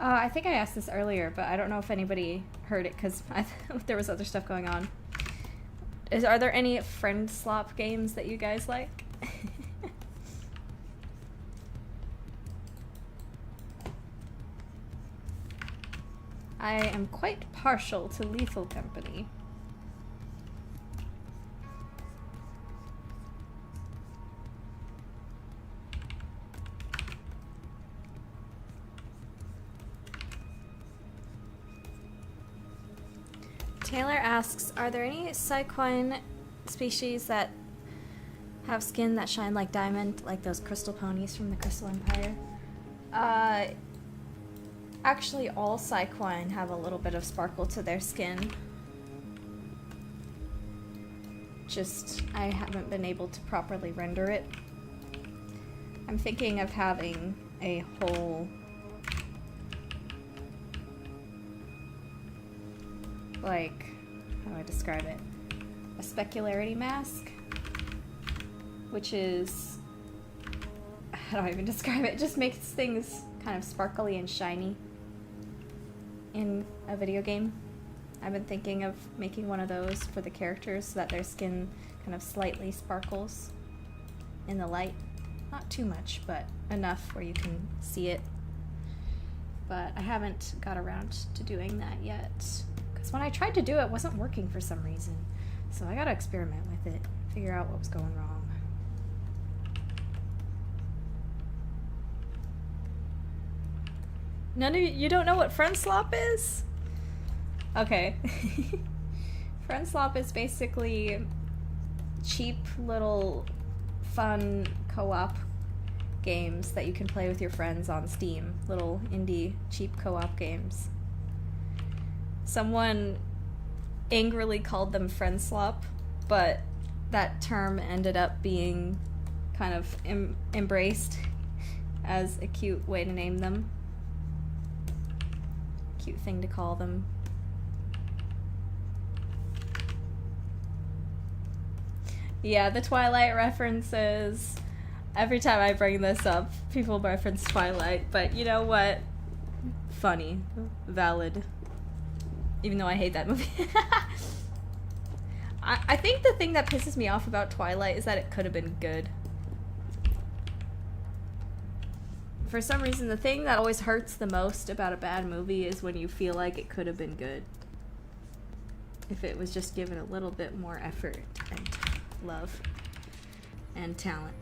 I think I asked this earlier, but I don't know if anybody heard it because there was other stuff going on. Are there any friend slop games that you guys like? I am quite partial to Lethal Company. Taylor asks, are there any Cyquine species that have skin that shine like diamond, like those crystal ponies from the Crystal Empire? Actually, all Cyquine have a little bit of sparkle to their skin. Just, I haven't been able to properly render it. I'm thinking of having a whole... like, how do I describe it? A specularity mask, which is, how do I even describe it? It just makes things kind of sparkly and shiny in a video game. I've been thinking of making one of those for the characters so that their skin kind of slightly sparkles in the light. Not too much, but enough where you can see it. But I haven't got around to doing that yet. When I tried to do it, it wasn't working for some reason. So I gotta experiment with it, figure out what was going wrong. None of you don't know what friend slop is? Okay. Friend slop is basically cheap little fun co-op games that you can play with your friends on Steam. Little indie cheap co-op games. Someone angrily called them friend slop, but that term ended up being kind of embraced as a cute way to name them. Cute thing to call them. Yeah, the Twilight references. Every time I bring this up, people reference Twilight, but you know what? Funny. Valid. Even though I hate that movie. I think the thing that pisses me off about Twilight is that it could have been good. For some reason, the thing that always hurts the most about a bad movie is when you feel like it could have been good. If it was just given a little bit more effort and love and talent.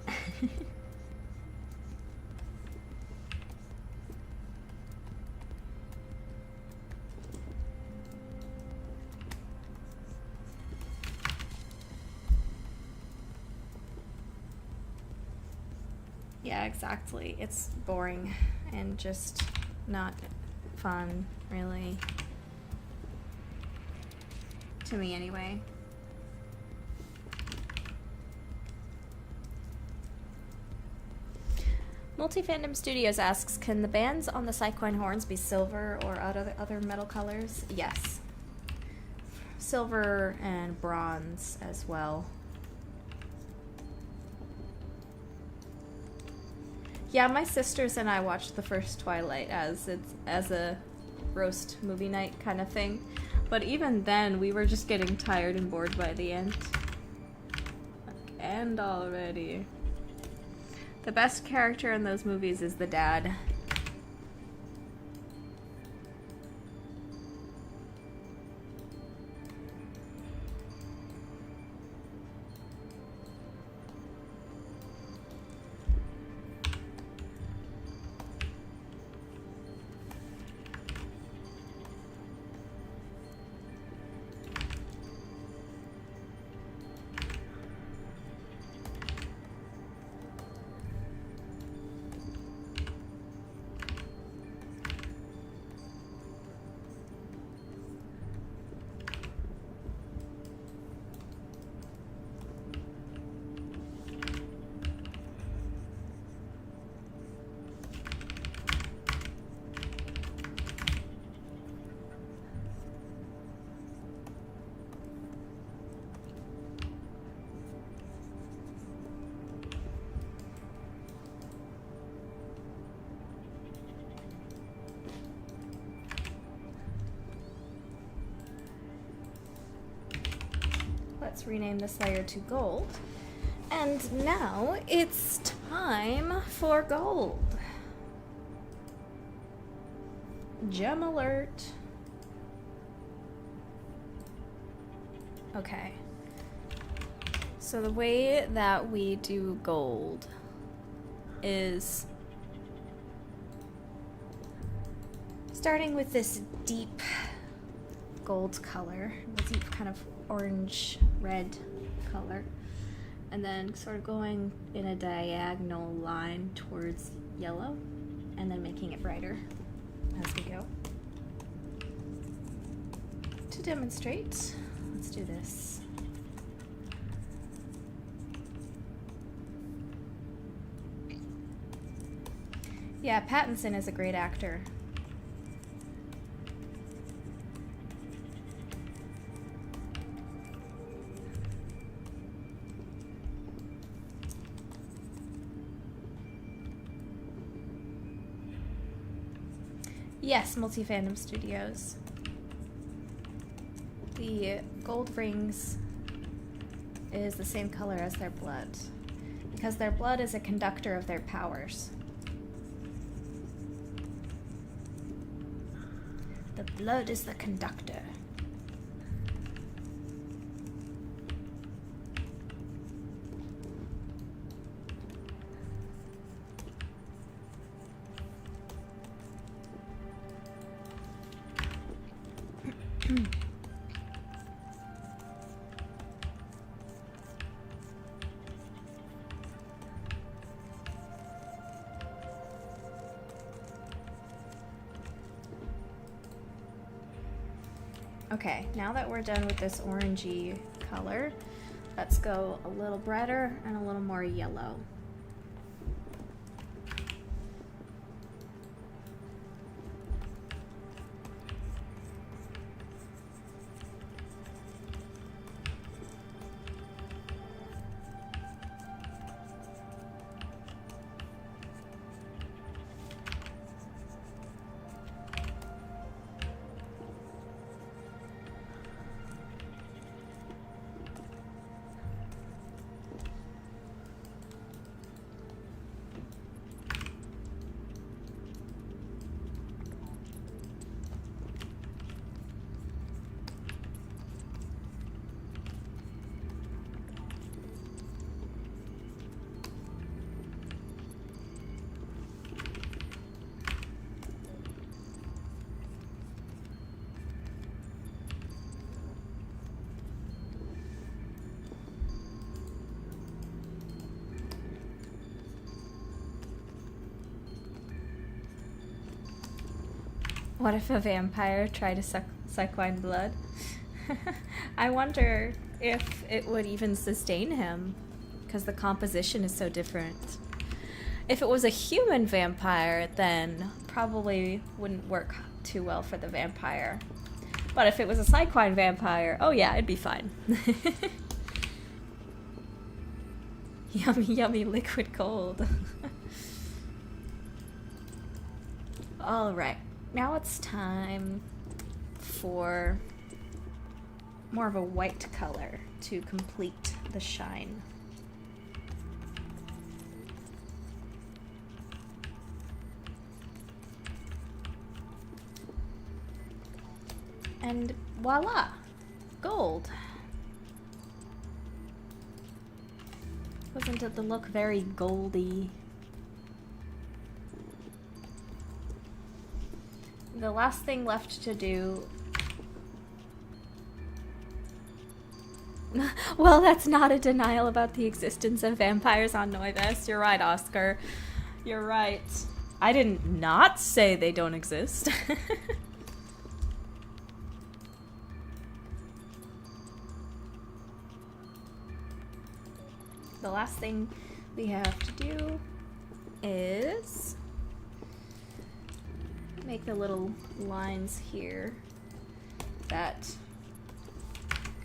Yeah, exactly. It's boring and just not fun, really. To me, anyway. Multi-Fandom Studios asks, can the bands on the Cyclone horns be silver or other metal colors? Yes. Silver and bronze as well. Yeah, my sisters and I watched the first Twilight as a roast movie night kind of thing. But even then, we were just getting tired and bored by the end. End already. The best character in those movies is the dad. Let's rename this layer to gold. And now it's time for gold. Gem alert. Okay. So the way that we do gold is starting with this deep gold color, the deep kind of orange red color, and then sort of going in a diagonal line towards yellow and then making it brighter as we go. To demonstrate, let's do this. Yeah, Pattinson is a great actor. Yes, Multi-Fandom Studios. The gold rings is the same color as their blood, because their blood is a conductor of their powers. The blood is the conductor. Okay, now that we're done with this orangey color, let's go a little brighter and a little more yellow. What if a vampire tried to suck wine blood? I wonder if it would even sustain him, because the composition is so different. If it was a human vampire, then probably wouldn't work too well for the vampire. But if it was a psych-wine vampire, oh yeah, it'd be fine. Yummy, yummy liquid gold. Alright. Now it's time for more of a white color to complete the shine. And voila! Gold! Doesn't it look very goldy? The last thing left to do... Well, that's not a denial about the existence of vampires on Noivest. You're right, Oscar. You're right. I didn't not say they don't exist. The last thing we have to do is make the little lines here that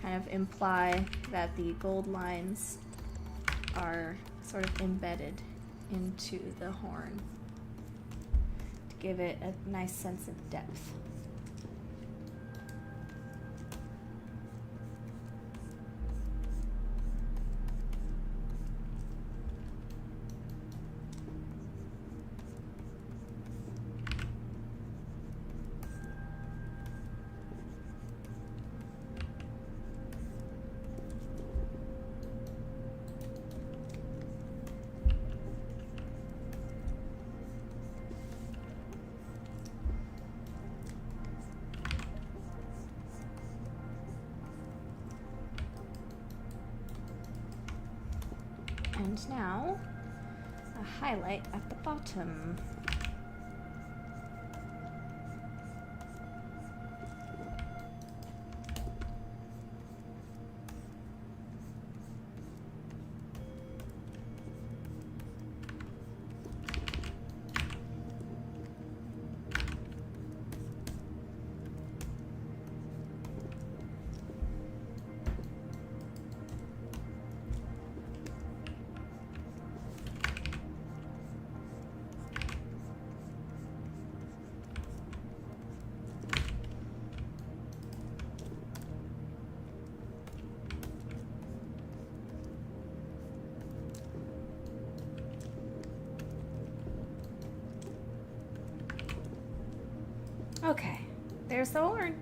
kind of imply that the gold lines are sort of embedded into the horn to give it a nice sense of depth. And now, a highlight at the bottom. Okay, there's the horn.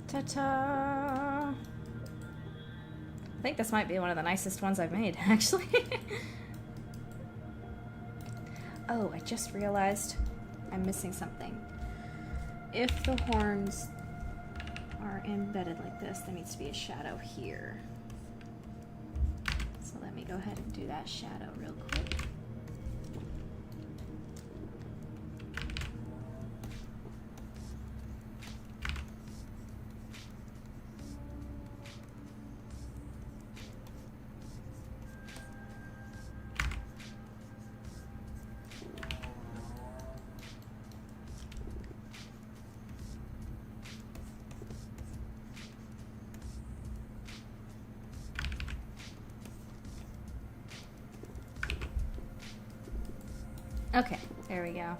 Ta-ta! I think this might be one of the nicest ones I've made, actually. Oh, I just realized I'm missing something. If the horns are embedded like this, there needs to be a shadow here. So let me go ahead and do that shadow real quick. Okay, there we go.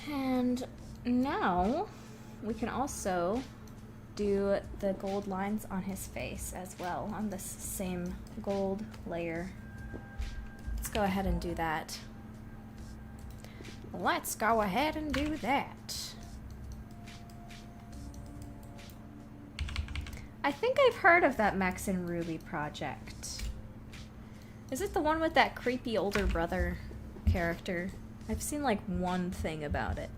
And now we can also do the gold lines on his face as well on this same gold layer. Let's go ahead and do that. Let's go ahead and do that. I think I've heard of that Max and Ruby project. Is it the one with that creepy older brother character? I've seen like one thing about it.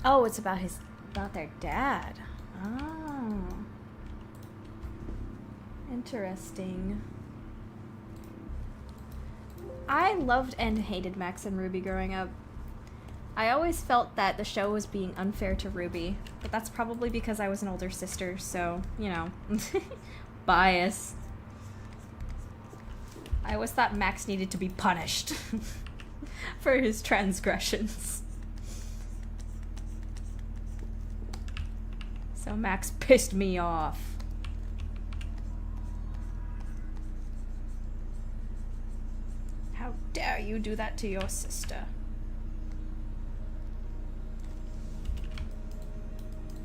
Oh, it's about their dad. Oh. Interesting. I loved and hated Max and Ruby growing up. I always felt that the show was being unfair to Ruby, but that's probably because I was an older sister, so, you know, bias. I always thought Max needed to be punished for his transgressions. So Max pissed me off. How dare you do that to your sister?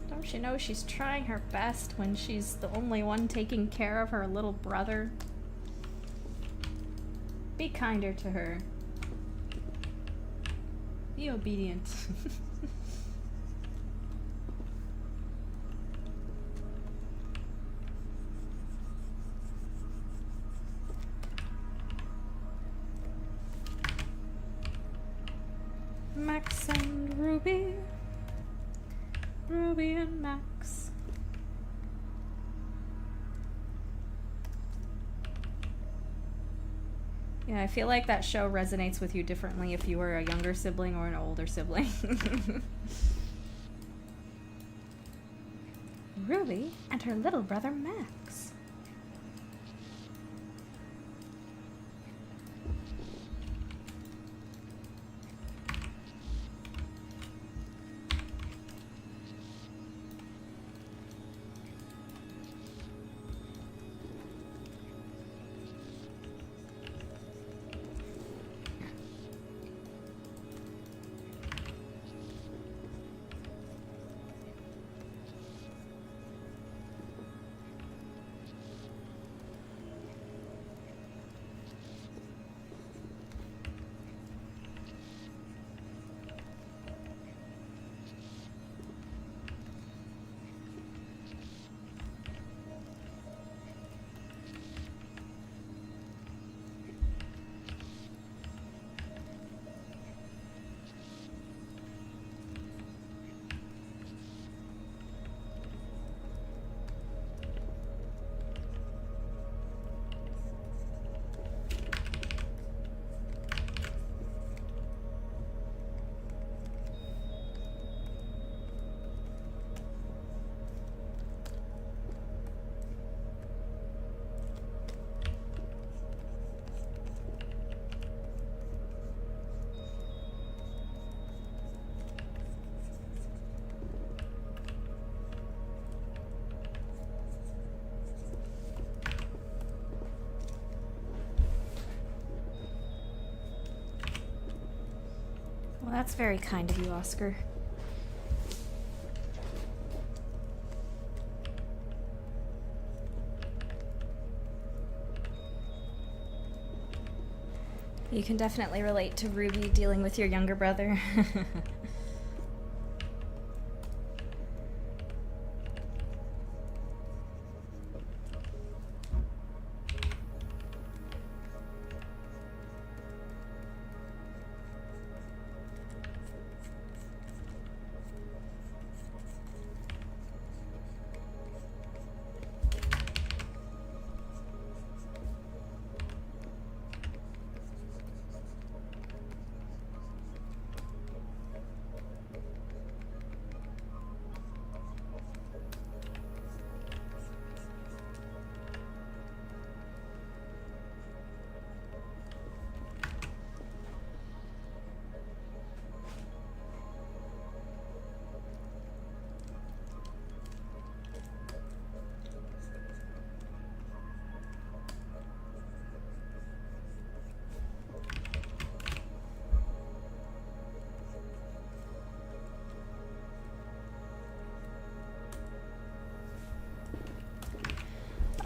Don't you know she's trying her best when she's the only one taking care of her little brother? Be kinder to her. Be obedient. Max and Ruby. Ruby and Max. Yeah, I feel like that show resonates with you differently if you were a younger sibling or an older sibling. Ruby and her little brother Max. Well, that's very kind of you, Oscar. You can definitely relate to Ruby dealing with your younger brother.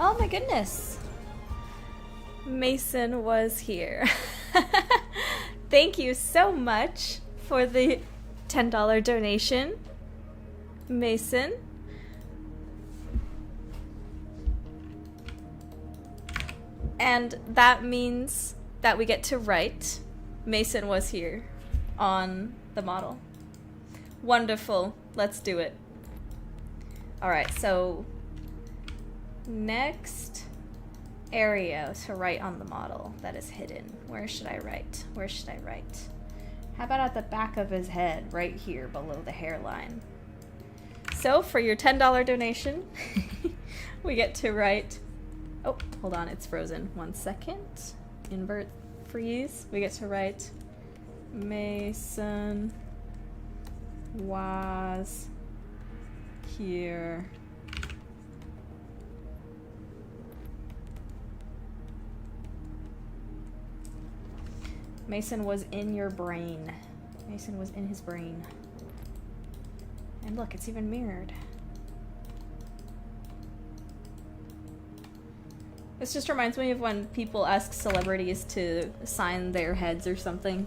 Oh my goodness. Mason was here. Thank you so much for the $10 donation, Mason. And that means that we get to write Mason was here on the model. Wonderful. Let's do it. Alright, so next area to write on the model that is hidden. Where should I write? Where should I write? How about at the back of his head, right here below the hairline? So for your $10 donation, we get to write... Oh, hold on, it's frozen. 1 second. Invert freeze. We get to write Mason was here. Mason was in your brain. Mason was in his brain. And look, it's even mirrored. This just reminds me of when people ask celebrities to sign their heads or something.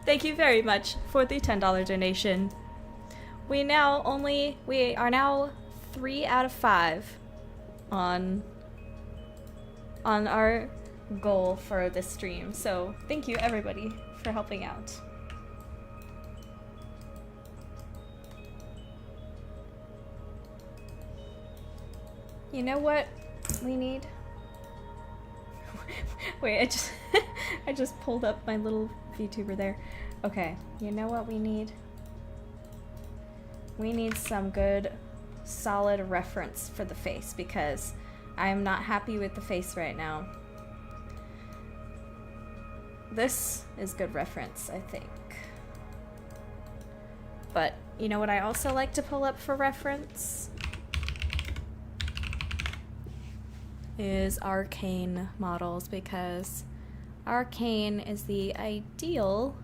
Thank you very much for the $10 donation. We are now 3 out of 5 on our goal for this stream. So thank you everybody for helping out. You know what we need? Wait, I just pulled up my little VTuber there. Okay, you know what we need? We need some good, solid reference for the face because I'm not happy with the face right now. This is good reference, I think. But you know what I also like to pull up for reference? Is arcane models, because arcane is the ideal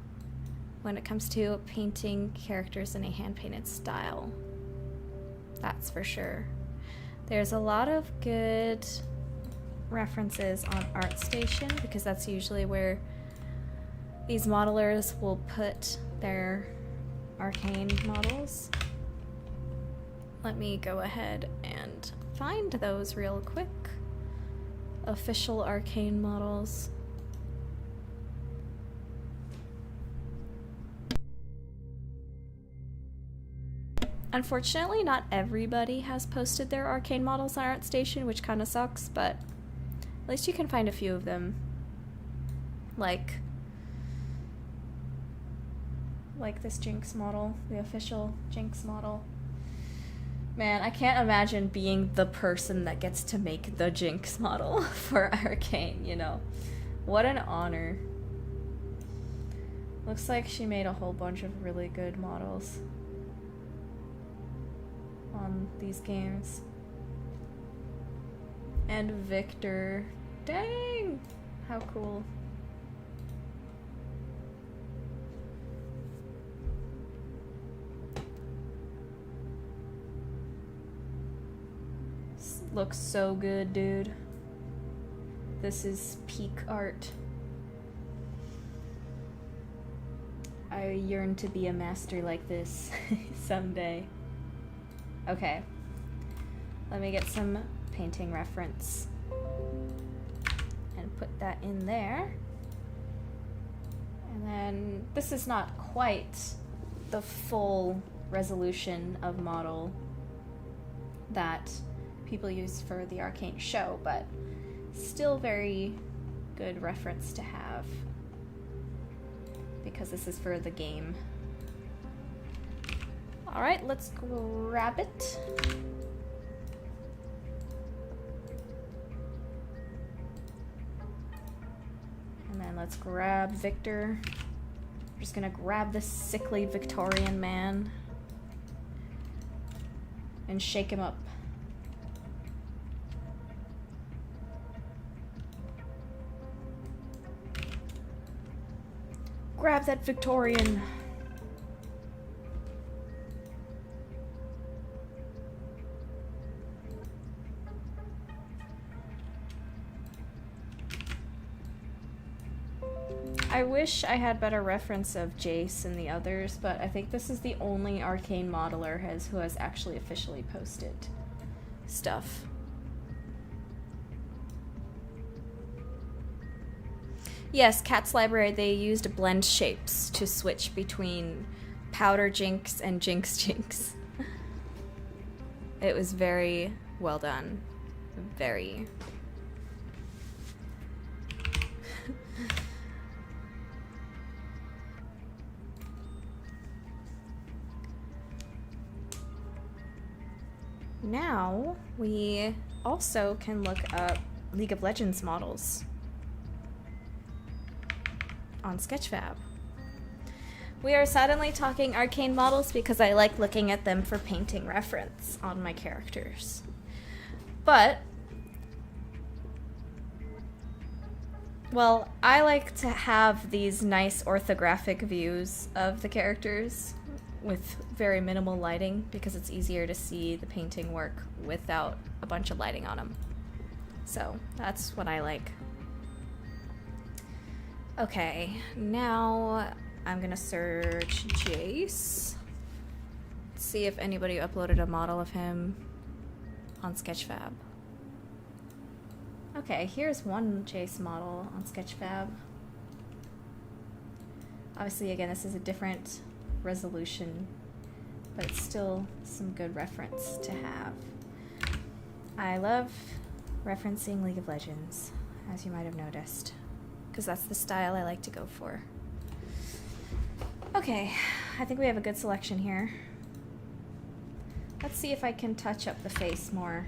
when it comes to painting characters in a hand-painted style. That's for sure. There's a lot of good references on ArtStation because that's usually where these modelers will put their arcane models. Let me go ahead and find those real quick. Official arcane models. Unfortunately, not everybody has posted their arcane models on ArtStation, which kind of sucks, but at least you can find a few of them. Like this Jinx model, the official Jinx model. Man, I can't imagine being the person that gets to make the Jinx model for Arcane, you know. What an honor. Looks like she made a whole bunch of really good models on these games. And Victor. Dang! How cool. Looks so good, dude. This is peak art. I yearn to be a master like this someday. Okay. Let me get some painting reference and put that in there. And then this is not quite the full resolution of model that people use for the Arcane show, but still very good reference to have because this is for the game. Alright, let's grab it. And then let's grab Victor. We're just gonna grab this sickly Victorian man and shake him up. Grab that Victorian. I wish I had better reference of Jace and the others, but I think this is the only Arcane modeler who has actually officially posted stuff. Yes, Cat's Library, they used blend shapes to switch between Powder Jinx and Jinx Jinx. It was very well done. Very. Now, we also can look up League of Legends models on Sketchfab. We are suddenly talking Arcane models because I like looking at them for painting reference on my characters. But, well, I like to have these nice orthographic views of the characters with very minimal lighting because it's easier to see the painting work without a bunch of lighting on them. So that's what I like. Okay, now I'm gonna search Jace. See if anybody uploaded a model of him on Sketchfab. Okay, here's one Jace model on Sketchfab. Obviously, again, this is a different resolution, but it's still some good reference to have. I love referencing League of Legends, as you might have noticed, because that's the style I like to go for. Okay, I think we have a good selection here. Let's see if I can touch up the face more.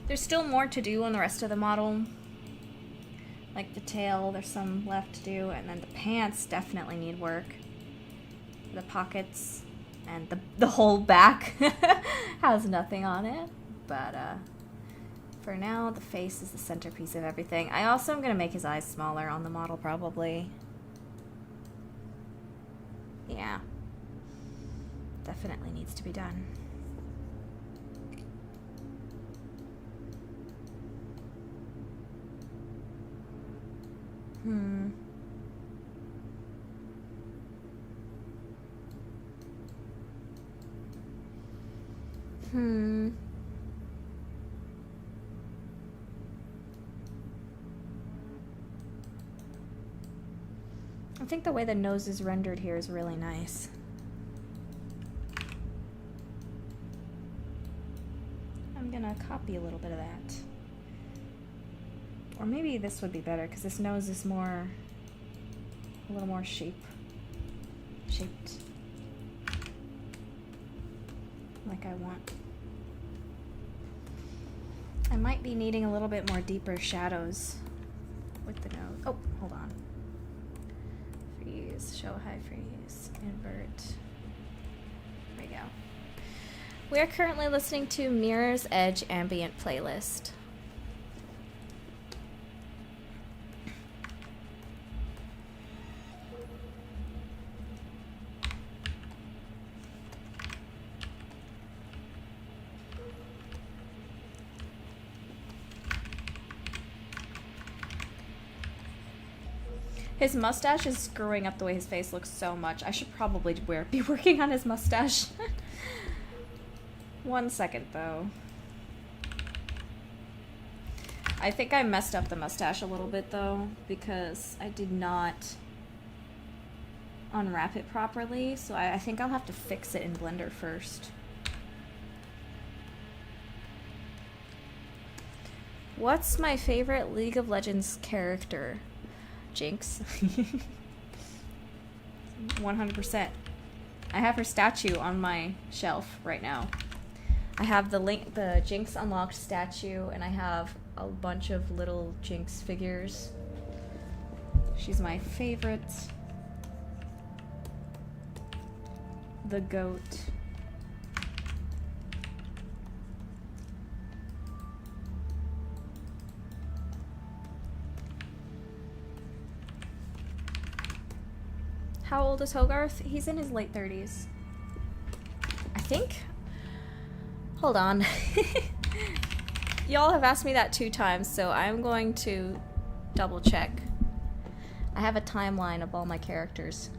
There's still more to do on the rest of the model. Like the tail, there's some left to do, and then the pants definitely need work. The pockets and the whole back has nothing on it, but for now, the face is the centerpiece of everything. I also am going to make his eyes smaller on the model, probably. Yeah. Definitely needs to be done. I think the way the nose is rendered here is really nice. I'm gonna copy a little bit of that. Or maybe this would be better because this nose is a little more shaped. Like I want. I might be needing a little bit more deeper shadows with the nose. Oh, hold on. Freeze, show high freeze, invert. There we go. We are currently listening to Mirror's Edge Ambient Playlist. His mustache is screwing up the way his face looks so much. I should probably be working on his mustache. 1 second, though. I think I messed up the mustache a little bit, though, because I did not unwrap it properly, so I think I'll have to fix it in Blender first. What's my favorite League of Legends character? Jinx. 100%. I have her statue on my shelf right now. I have the Jinx unlocked statue, and I have a bunch of little Jinx figures. She's my favorite. The goat. How old is Hogarth? He's in his late 30s. I think. Hold on. Y'all have asked me that 2 times, so I'm going to double check. I have a timeline of all my characters.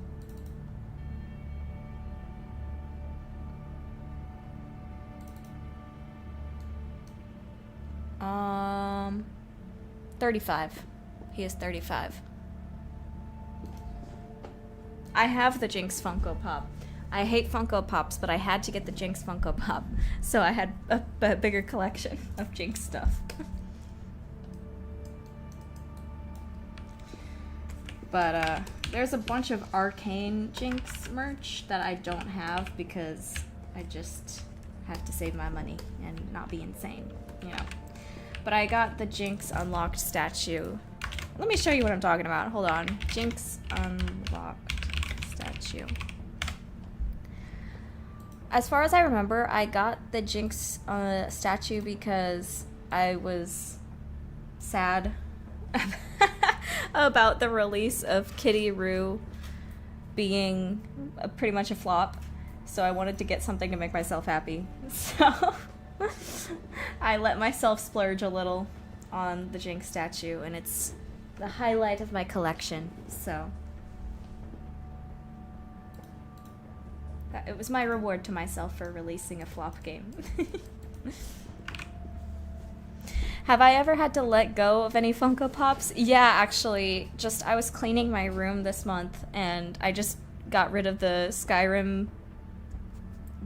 35. He is 35. I have the Jinx Funko Pop. I hate Funko Pops, but I had to get the Jinx Funko Pop, so I had a bigger collection of Jinx stuff. But there's a bunch of Arcane Jinx merch that I don't have because I just have to save my money and not be insane, you know. But I got the Jinx Unlocked statue. Let me show you what I'm talking about. Hold on. Jinx Unlocked statue. As far as I remember, I got the Jinx statue because I was sad about the release of Kitty Roo being pretty much a flop. So I wanted to get something to make myself happy. So I let myself splurge a little on the Jinx statue, and it's the highlight of my collection, so it was my reward to myself for releasing a flop game. Have I ever had to let go of any Funko Pops? Yeah, actually, I was cleaning my room this month, and I just got rid of the Skyrim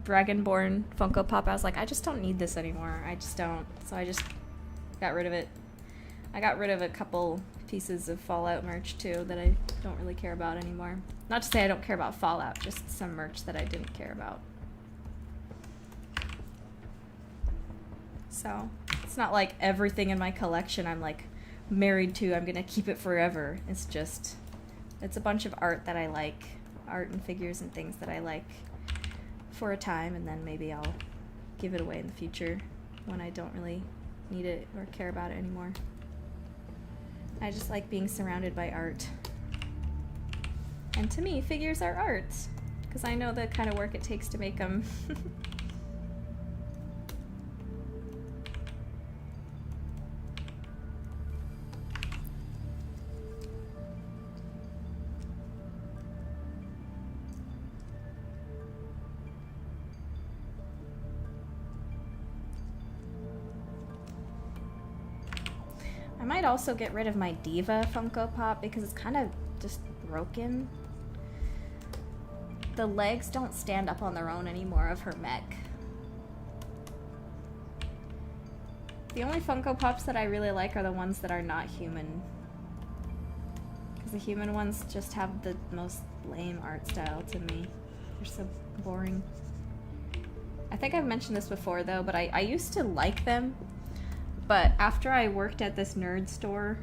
Dragonborn Funko Pop. I was like, I just don't need this anymore. I just don't. So I just got rid of it. I got rid of a couple pieces of Fallout merch too that I don't really care about anymore. Not to say I don't care about Fallout, just some merch that I didn't care about. So it's not like everything in my collection I'm like married to, I'm gonna keep it forever. It's just, it's a bunch of art that I like, art and figures and things that I like for a time, and then maybe I'll give it away in the future when I don't really need it or care about it anymore. I just like being surrounded by art. And to me, figures are art, because I know the kind of work it takes to make them. I might also get rid of my Diva Funko Pop because it's kind of just broken. The legs don't stand up on their own anymore of her mech. The only Funko Pops that I really like are the ones that are not human. Because the human ones just have the most lame art style to me. They're so boring. I think I've mentioned this before though, but I used to like them. But after I worked at this nerd store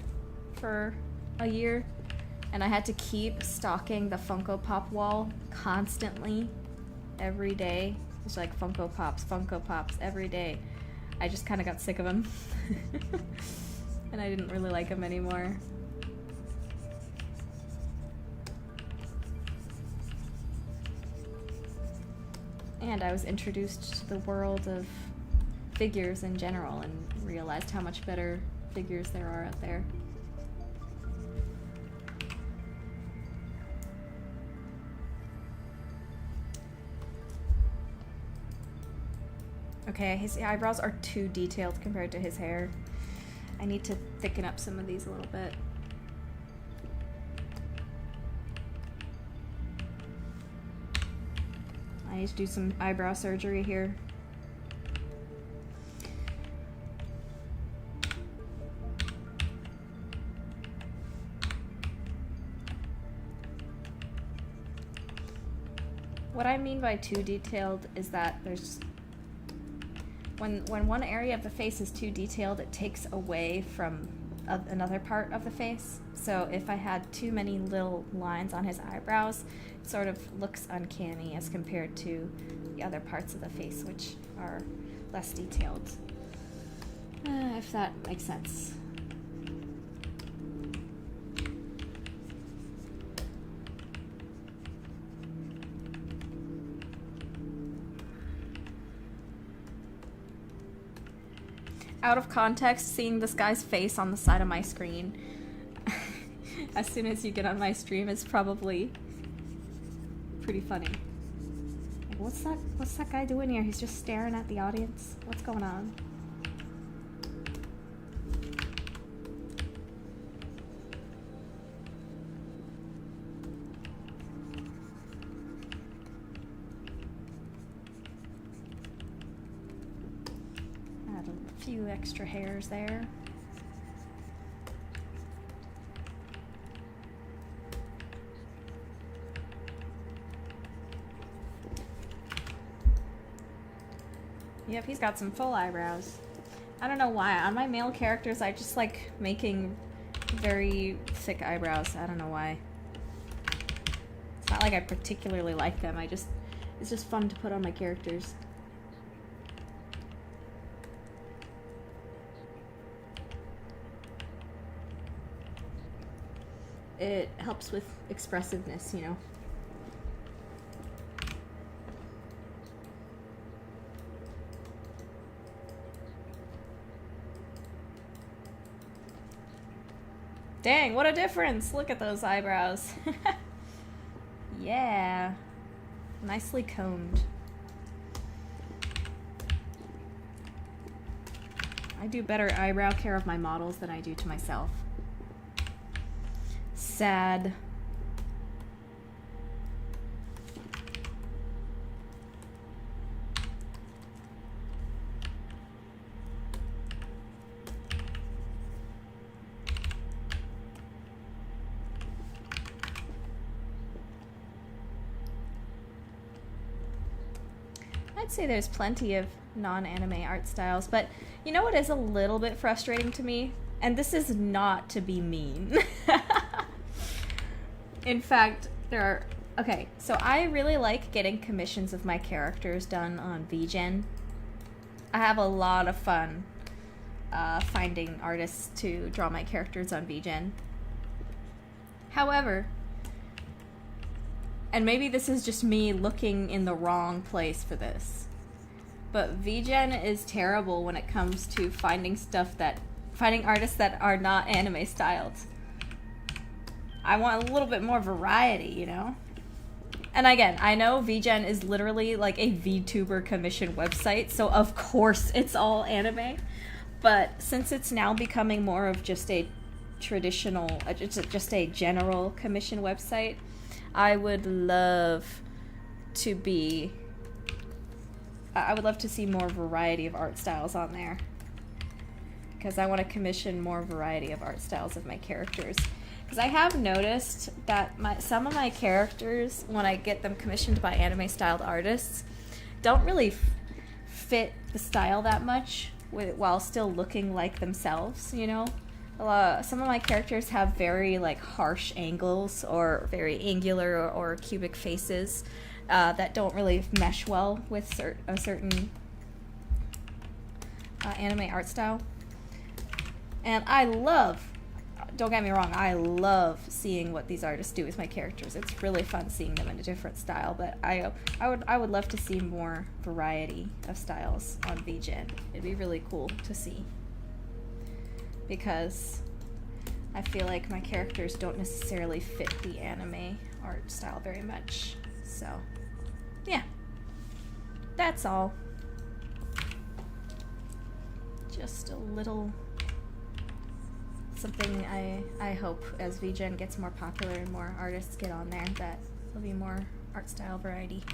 for a year, and I had to keep stocking the Funko Pop wall constantly, every day. It's like Funko Pops every day. I just kind of got sick of them. And I didn't really like them anymore. And I was introduced to the world of figures in general and realized how much better figures there are out there. Okay, his eyebrows are too detailed compared to his hair. I need to thicken up some of these a little bit. I need to do some eyebrow surgery here. What I mean by too detailed is that there's when one area of the face is too detailed, it takes away from another part of the face. So if I had too many little lines on his eyebrows, it sort of looks uncanny as compared to the other parts of the face, which are less detailed. If that makes sense. out of context, seeing this guy's face on the side of my screen as soon as you get on my stream is probably pretty funny. Like, what's that guy doing here? He's just staring at the audience. What's going on? Add a few extra hairs there. Yep, he's got some full eyebrows. I don't know why. On my male characters, I just like making very thick eyebrows. I don't know why. It's not like I particularly like them. It's just fun to put on my characters. It helps with expressiveness, you know. Dang, what a difference! Look at those eyebrows. Yeah. Nicely combed. I do better eyebrow care of my models than I do to myself. Sad. I'd say there's plenty of non-anime art styles, but you know what is a little bit frustrating to me? And this is not to be mean. In fact, okay, so I really like getting commissions of my characters done on VGen. I have a lot of fun finding artists to draw my characters on VGen. However, and maybe this is just me looking in the wrong place for this, but VGen is terrible when it comes to finding artists that are not anime styled. I want a little bit more variety, you know? And again, I know VGen is literally like a VTuber commission website, so of course it's all anime. But since it's now becoming more of just a traditional, just a general commission website, I would love to see more variety of art styles on there. Because I want to commission more variety of art styles of my characters. Because I have noticed that some of my characters, when I get them commissioned by anime-styled artists, don't really fit the style that much while still looking like themselves, you know? Some of my characters have very like harsh angles or very angular or cubic faces that don't really mesh well with a certain anime art style. And don't get me wrong, I love seeing what these artists do with my characters. It's really fun seeing them in a different style, but I would love to see more variety of styles on VGen. It'd be really cool to see. Because I feel like my characters don't necessarily fit the anime art style very much. So, yeah. That's all. Just a little something I hope as VGen gets more popular and more artists get on there, that there'll be more art style variety.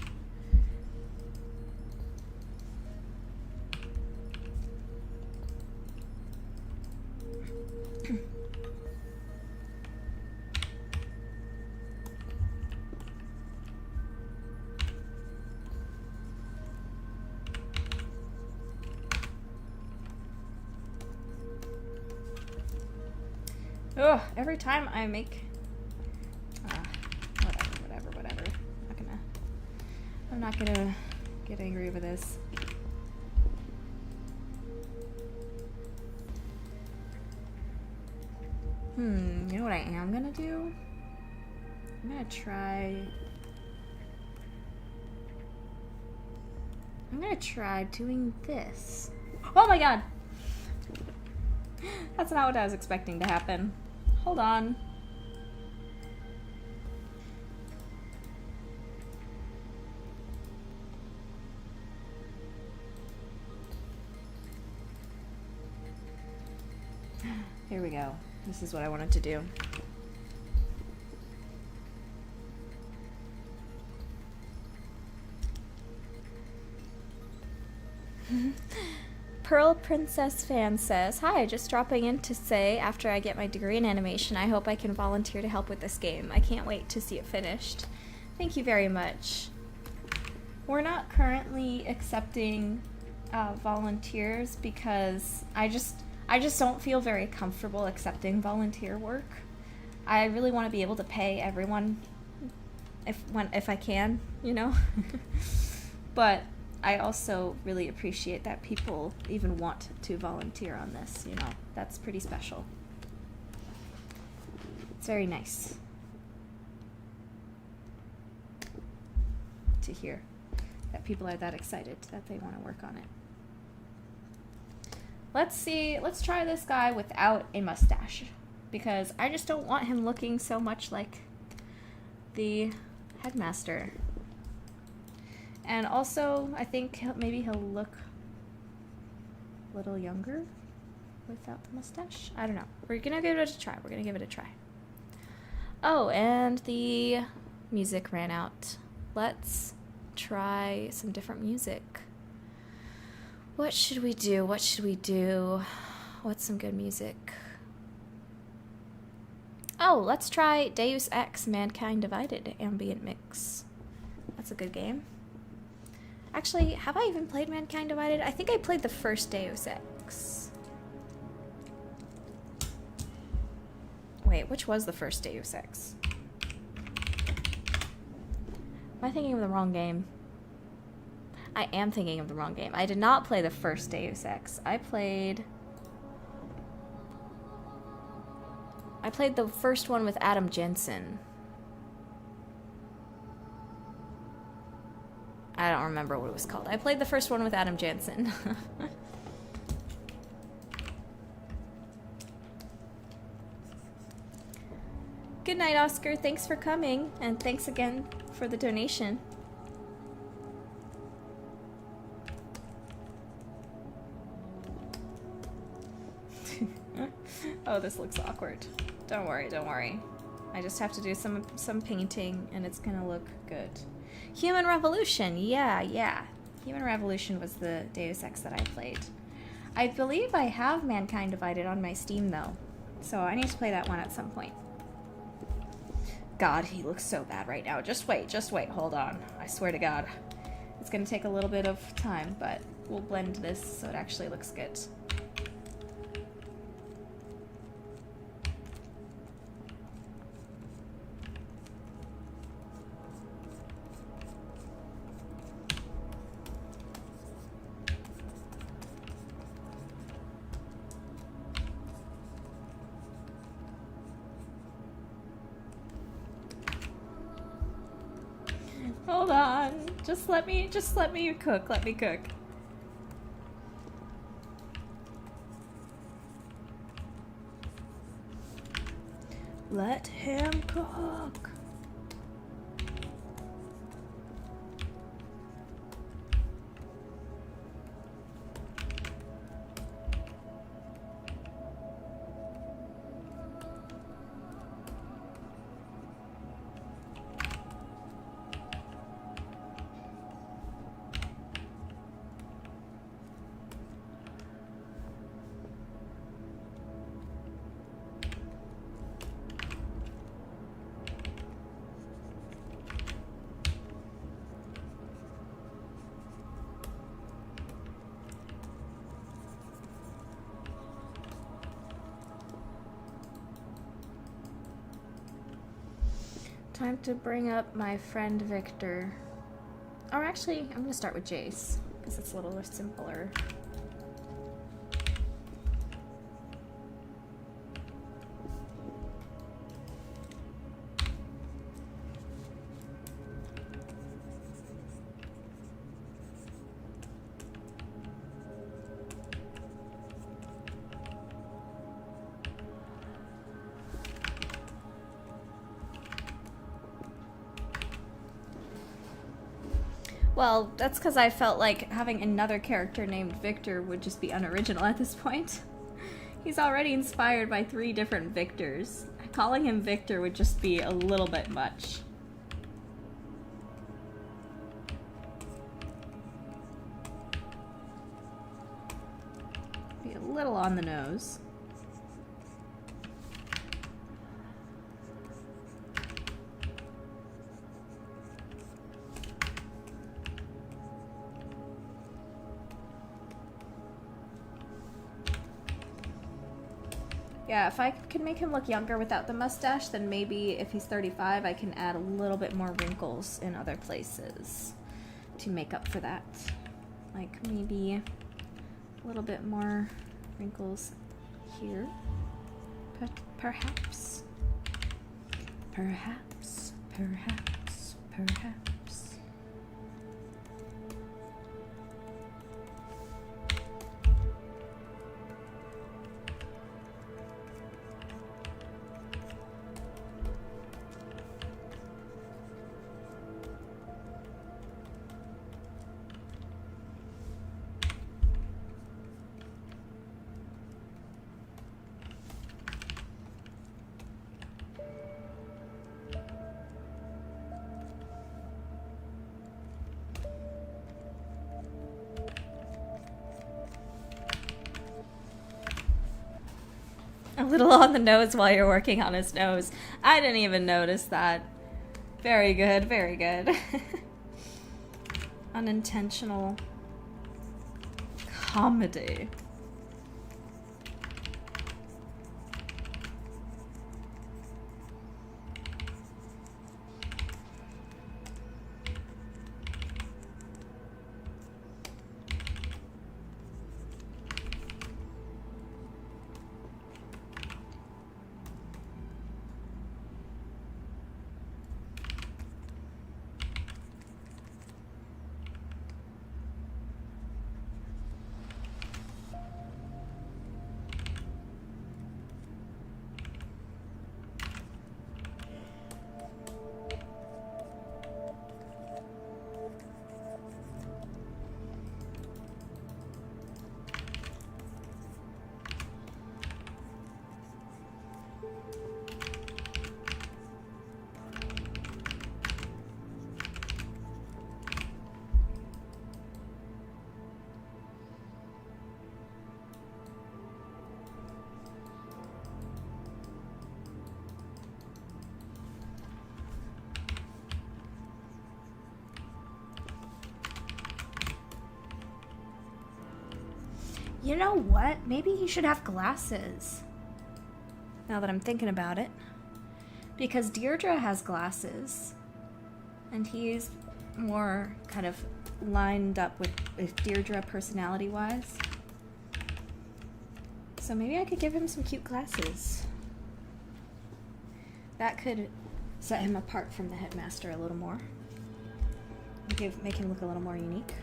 Ugh, every time I make... whatever. I'm not gonna get angry over this. You know what I am gonna do? I'm gonna try doing this. Oh my god! That's not what I was expecting to happen. Hold on. Here we go. This is what I wanted to do. Pearl Princess Fan says, "Hi, just dropping in to say, after I get my degree in animation, I hope I can volunteer to help with this game. I can't wait to see it finished." Thank you very much. We're not currently accepting volunteers because I just don't feel very comfortable accepting volunteer work. I really want to be able to pay everyone if I can, you know? But I also really appreciate that people even want to volunteer on this, you know. That's pretty special. It's very nice to hear that people are that excited that they want to work on it. Let's see, let's try this guy without a mustache, because I just don't want him looking so much like the headmaster. And also, I think maybe he'll look a little younger without the mustache. I don't know. We're gonna give it a try. We're gonna give it a try. Oh, and the music ran out. Let's try some different music. What should we do? What should we do? What's some good music? Oh, let's try Deus Ex Mankind Divided ambient mix. That's a good game. Actually, have I even played Mankind Divided? I think I played the first Deus Ex. Wait, which was the first Deus Ex? Am I thinking of the wrong game? I am thinking of the wrong game. I did not play the first Deus Ex. I played the first one with Adam Jensen. I don't remember what it was called. I played the first one with Adam Jensen. Good night, Oscar. Thanks for coming, and thanks again for the donation. Oh, this looks awkward. Don't worry, don't worry. I just have to do some painting, and it's gonna look good. Human Revolution, yeah. Human Revolution was the Deus Ex that I played. I believe I have Mankind Divided on my Steam, though, so I need to play that one at some point. God, he looks so bad right now. Just wait, hold on. I swear to God. It's gonna take a little bit of time, but we'll blend this so it actually looks good. Hold on. Just let me cook. Let me cook. Let him cook. Time to bring up my friend Victor. Or actually, I'm gonna start with Jace, because it's a little simpler. Well, that's because I felt like having another character named Victor would just be unoriginal at this point. He's already inspired by 3 different Victors. Calling him Victor would just be a little bit much. Be a little on the nose. Yeah, if I can make him look younger without the mustache, then maybe if he's 35, I can add a little bit more wrinkles in other places to make up for that. Like maybe a little bit more wrinkles here. Perhaps. Perhaps. Perhaps. Perhaps. A little on the nose while you're working on his nose. I didn't even notice that. Very good, very good. Unintentional comedy. You know what? Maybe he should have glasses. Now that I'm thinking about it. Because Deirdre has glasses. And he's more kind of lined up with Deirdre personality-wise. So maybe I could give him some cute glasses. That could set him apart from the headmaster a little more. Make him look a little more unique.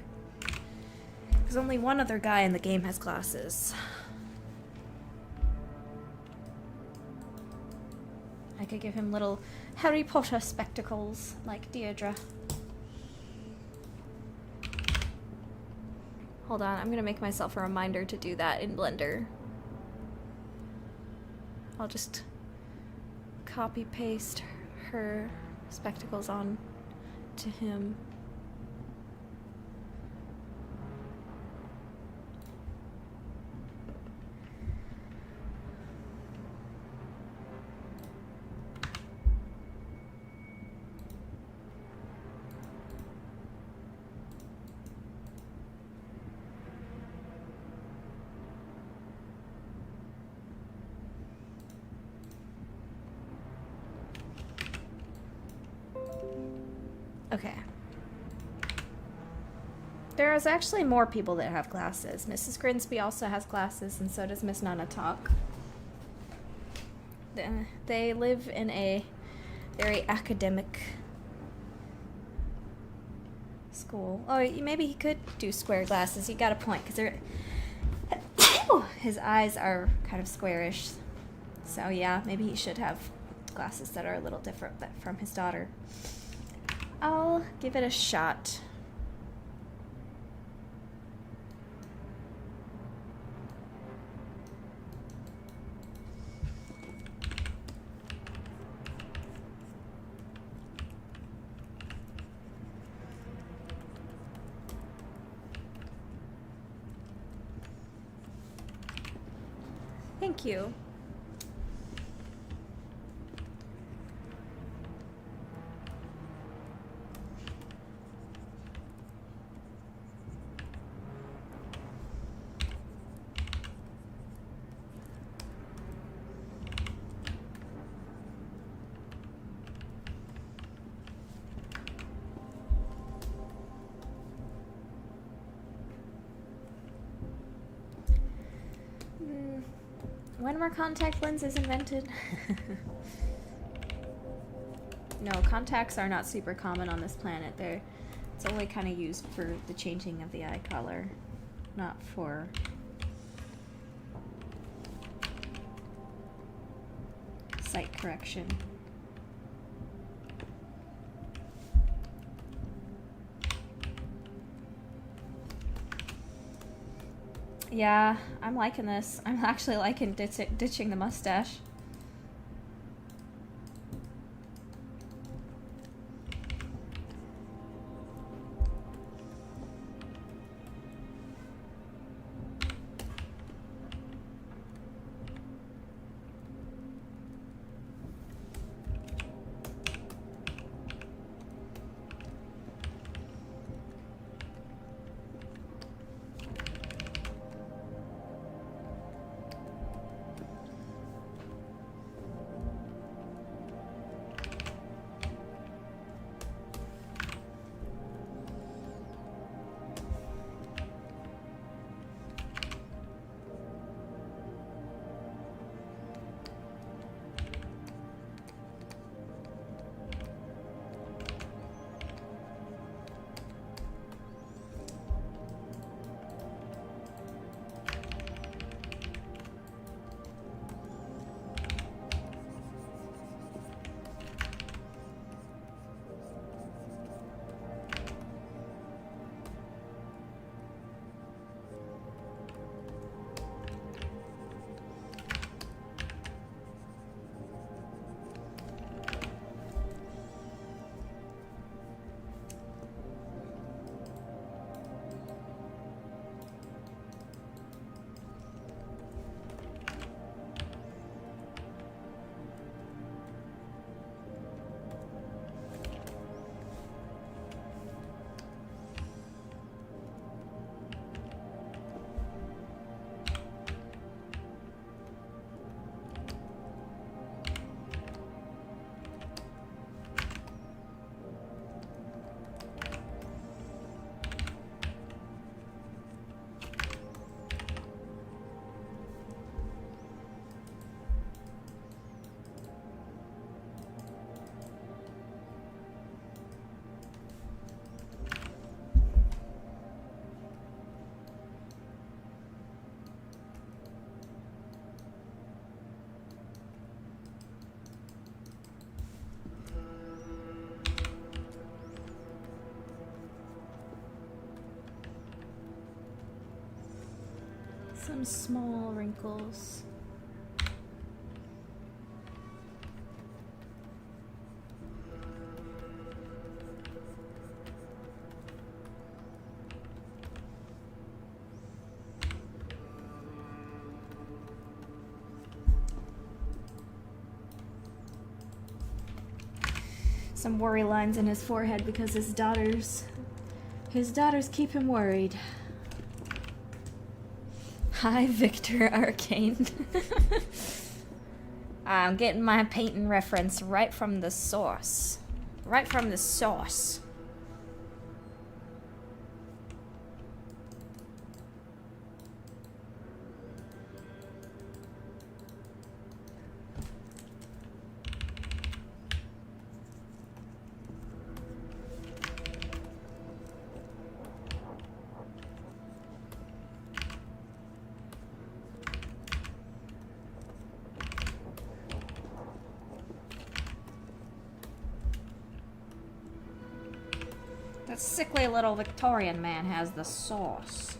Because only one other guy in the game has glasses. I could give him little Harry Potter spectacles, like Deirdre. Hold on, I'm gonna make myself a reminder to do that in Blender. I'll just copy-paste her spectacles on to him. Okay. There's actually more people that have glasses. Mrs. Grinsby also has glasses, and so does Miss Nunatalk. They live in a very academic school. Oh, maybe he could do square glasses. You got a point, because they're... his eyes are kind of squarish. So yeah, maybe he should have glasses that are a little different from his daughter. I'll give it a shot. Thank you. When were contact lenses invented? No, contacts are not super common on this planet. It's only kind of used for the changing of the eye color, not for sight correction. Yeah, I'm liking this. I'm actually liking ditching the mustache. Some small wrinkles. Some worry lines in his forehead because his daughters keep him worried. Hi, Victor Arcane. I'm getting my painting reference right from the source. Right from the source. That sickly little Victorian man has the sauce.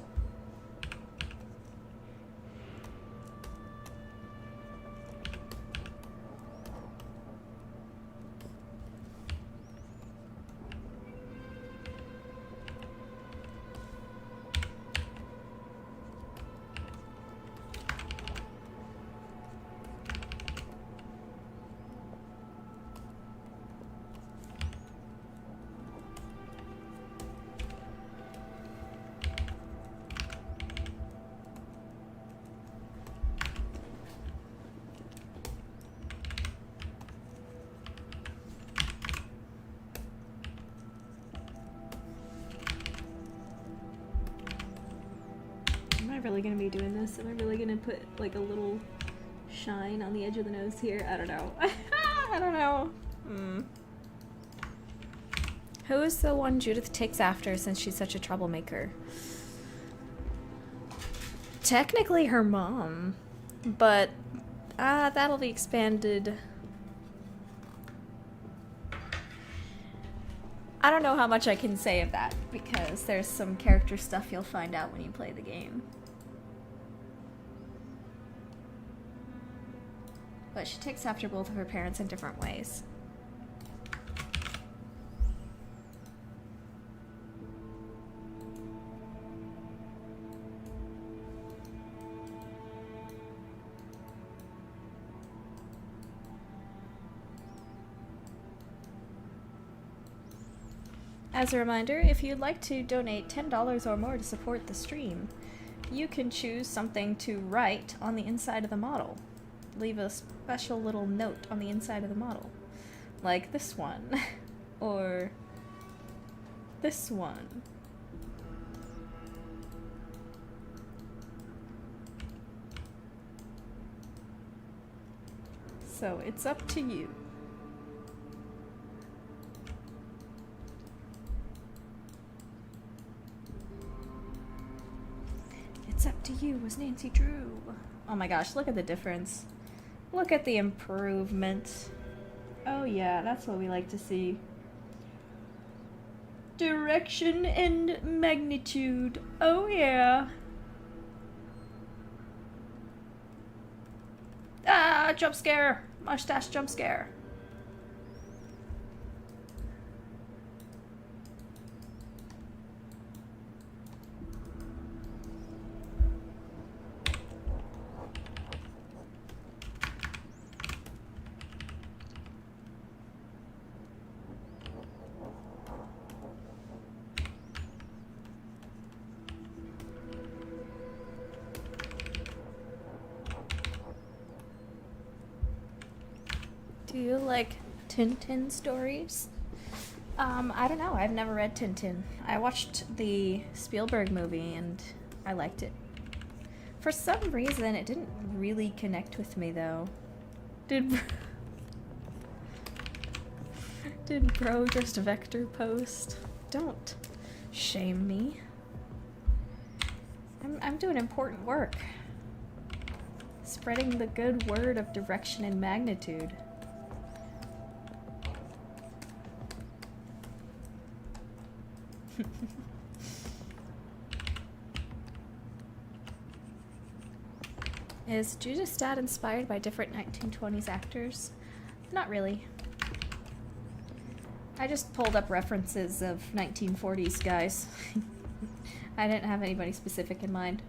really gonna be doing this? Am I really gonna put like a little shine on the edge of the nose here? I don't know. I don't know. Who is the one Judith takes after since she's such a troublemaker? Technically her mom, but that'll be expanded. I don't know how much I can say of that, because there's some character stuff you'll find out when you play the game. But she takes after both of her parents in different ways. As a reminder, if you'd like to donate $10 or more to support the stream, you can choose something to write on the inside of the model. Leave a special little note on the inside of the model. Like this one. Or this one. So it's up to you. It's up to you was Nancy Drew. Oh my gosh, look at the difference. Look at the improvement. Oh yeah, that's what we like to see. Direction and magnitude. Oh yeah. Ah, jump scare. Mustache jump scare. Do you like Tintin stories? I don't know. I've never read Tintin. I watched the Spielberg movie and I liked it. For some reason, it didn't really connect with me, though. Did bro just vector post? Don't shame me. I'm doing important work. Spreading the good word of direction and magnitude. Is Judith's dad inspired by different 1920s actors? Not really. I just pulled up references of 1940s guys. I didn't have anybody specific in mind.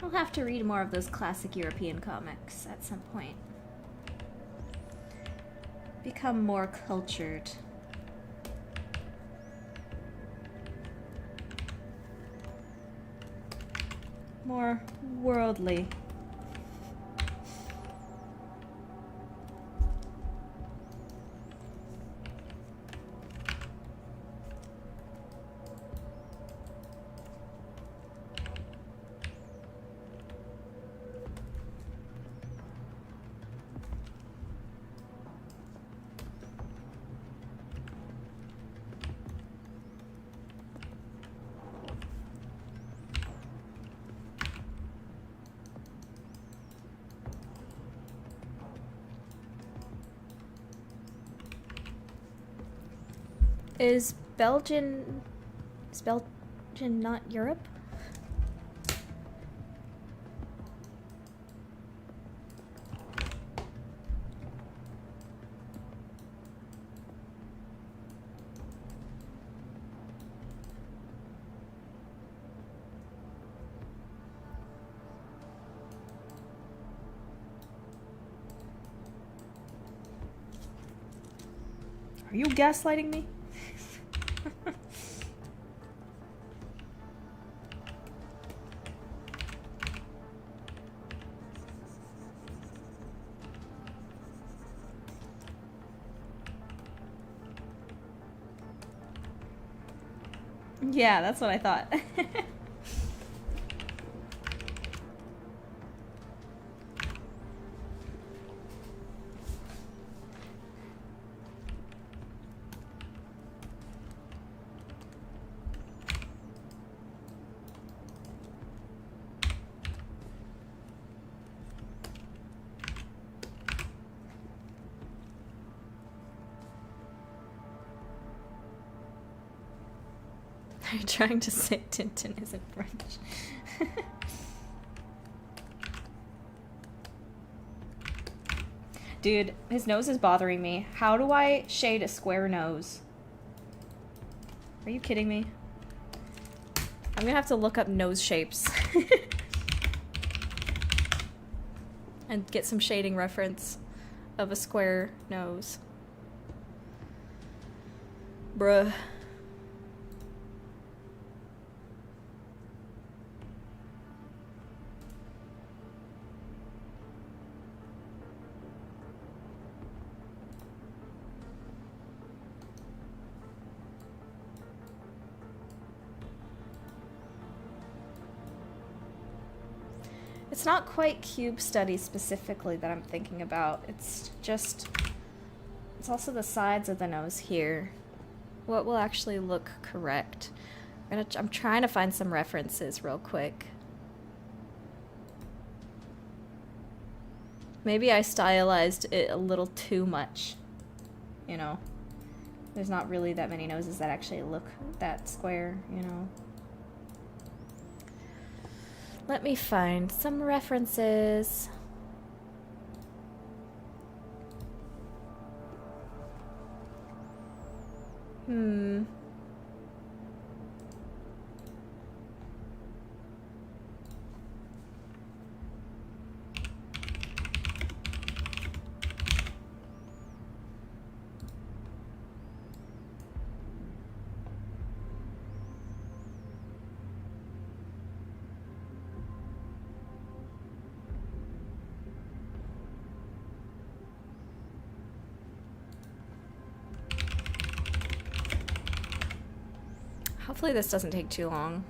I'll have to read more of those classic European comics at some point. Become more cultured. More worldly. Is Belgian not Europe? Are you gaslighting me? Yeah, that's what I thought. Are you trying to say Tintin isn't French? Dude, his nose is bothering me. How do I shade a square nose? Are you kidding me? I'm gonna have to look up nose shapes. And get some shading reference of a square nose. Bruh. It's not quite cube study specifically that I'm thinking about. It's also the sides of the nose here. What will actually look correct? I'm trying to find some references real quick. Maybe I stylized it a little too much. You know, there's not really that many noses that actually look that square, you know. Let me find some references. Hopefully this doesn't take too long.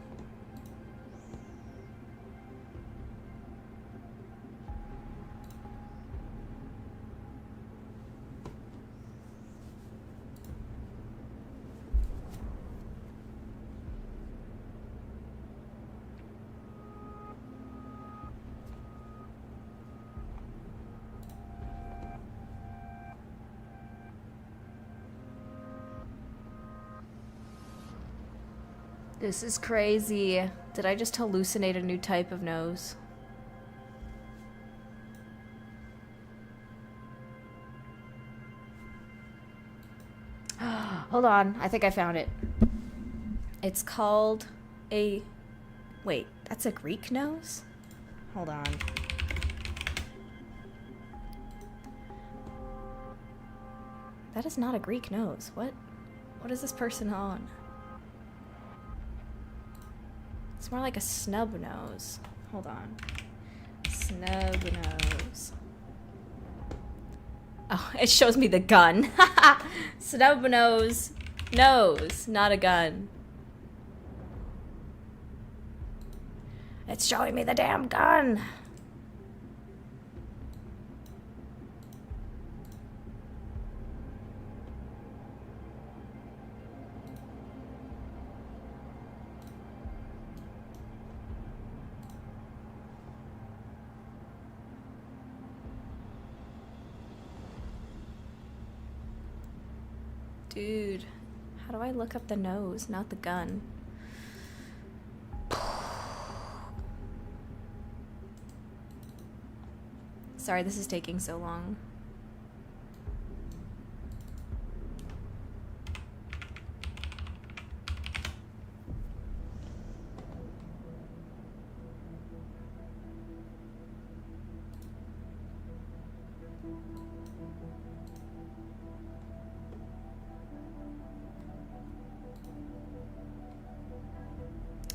This is crazy. Did I just hallucinate a new type of nose? Hold on, I think I found it. It's called a... Wait, that's a Greek nose? Hold on. That is not a Greek nose. What is this person on? It's more like a snub nose. Hold on. Snub nose. Oh, it shows me the gun. Snub nose. Nose, not a gun. It's showing me the damn gun. Dude, how do I look up the nose, not the gun? Sorry, this is taking so long.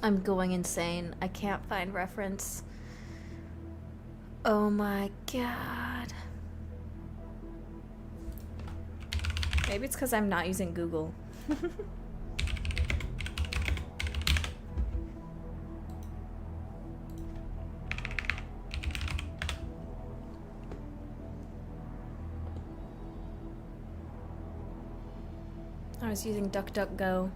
I'm going insane. I can't find reference. Oh my god. Maybe it's because I'm not using Google. I was using DuckDuckGo.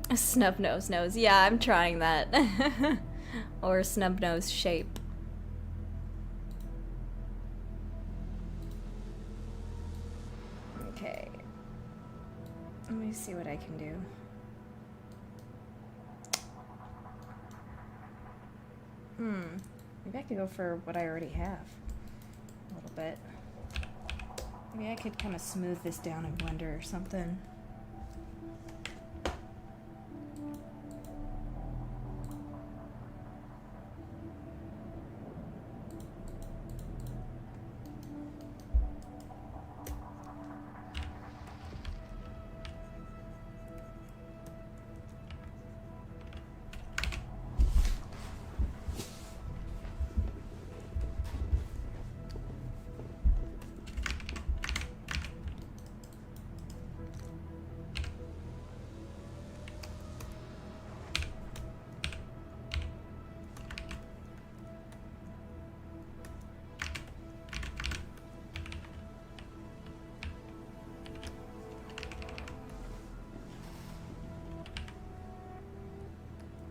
A snub nose nose. Yeah, I'm trying that. Or a snub nose shape. Okay. Let me see what I can do. Maybe I could go for what I already have. A little bit. Maybe I could kind of smooth this down in Blender or something.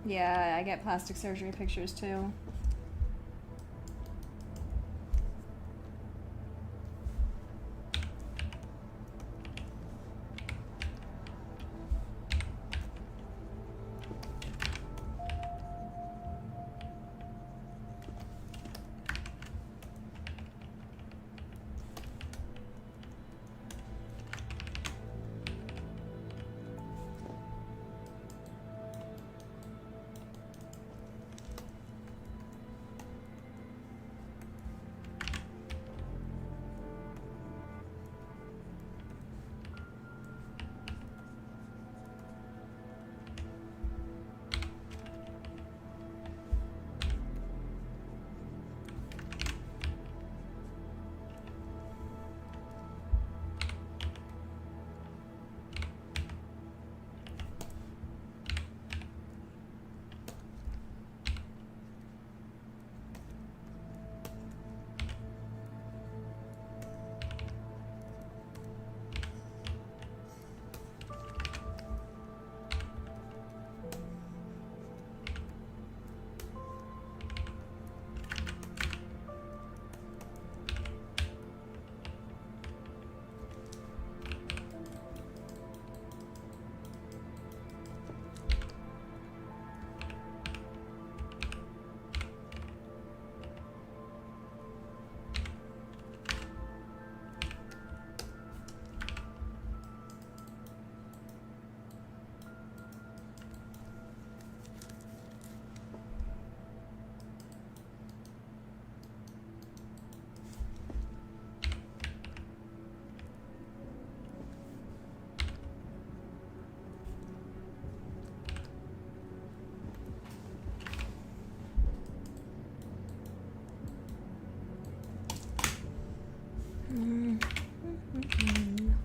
Yeah, I get plastic surgery pictures too.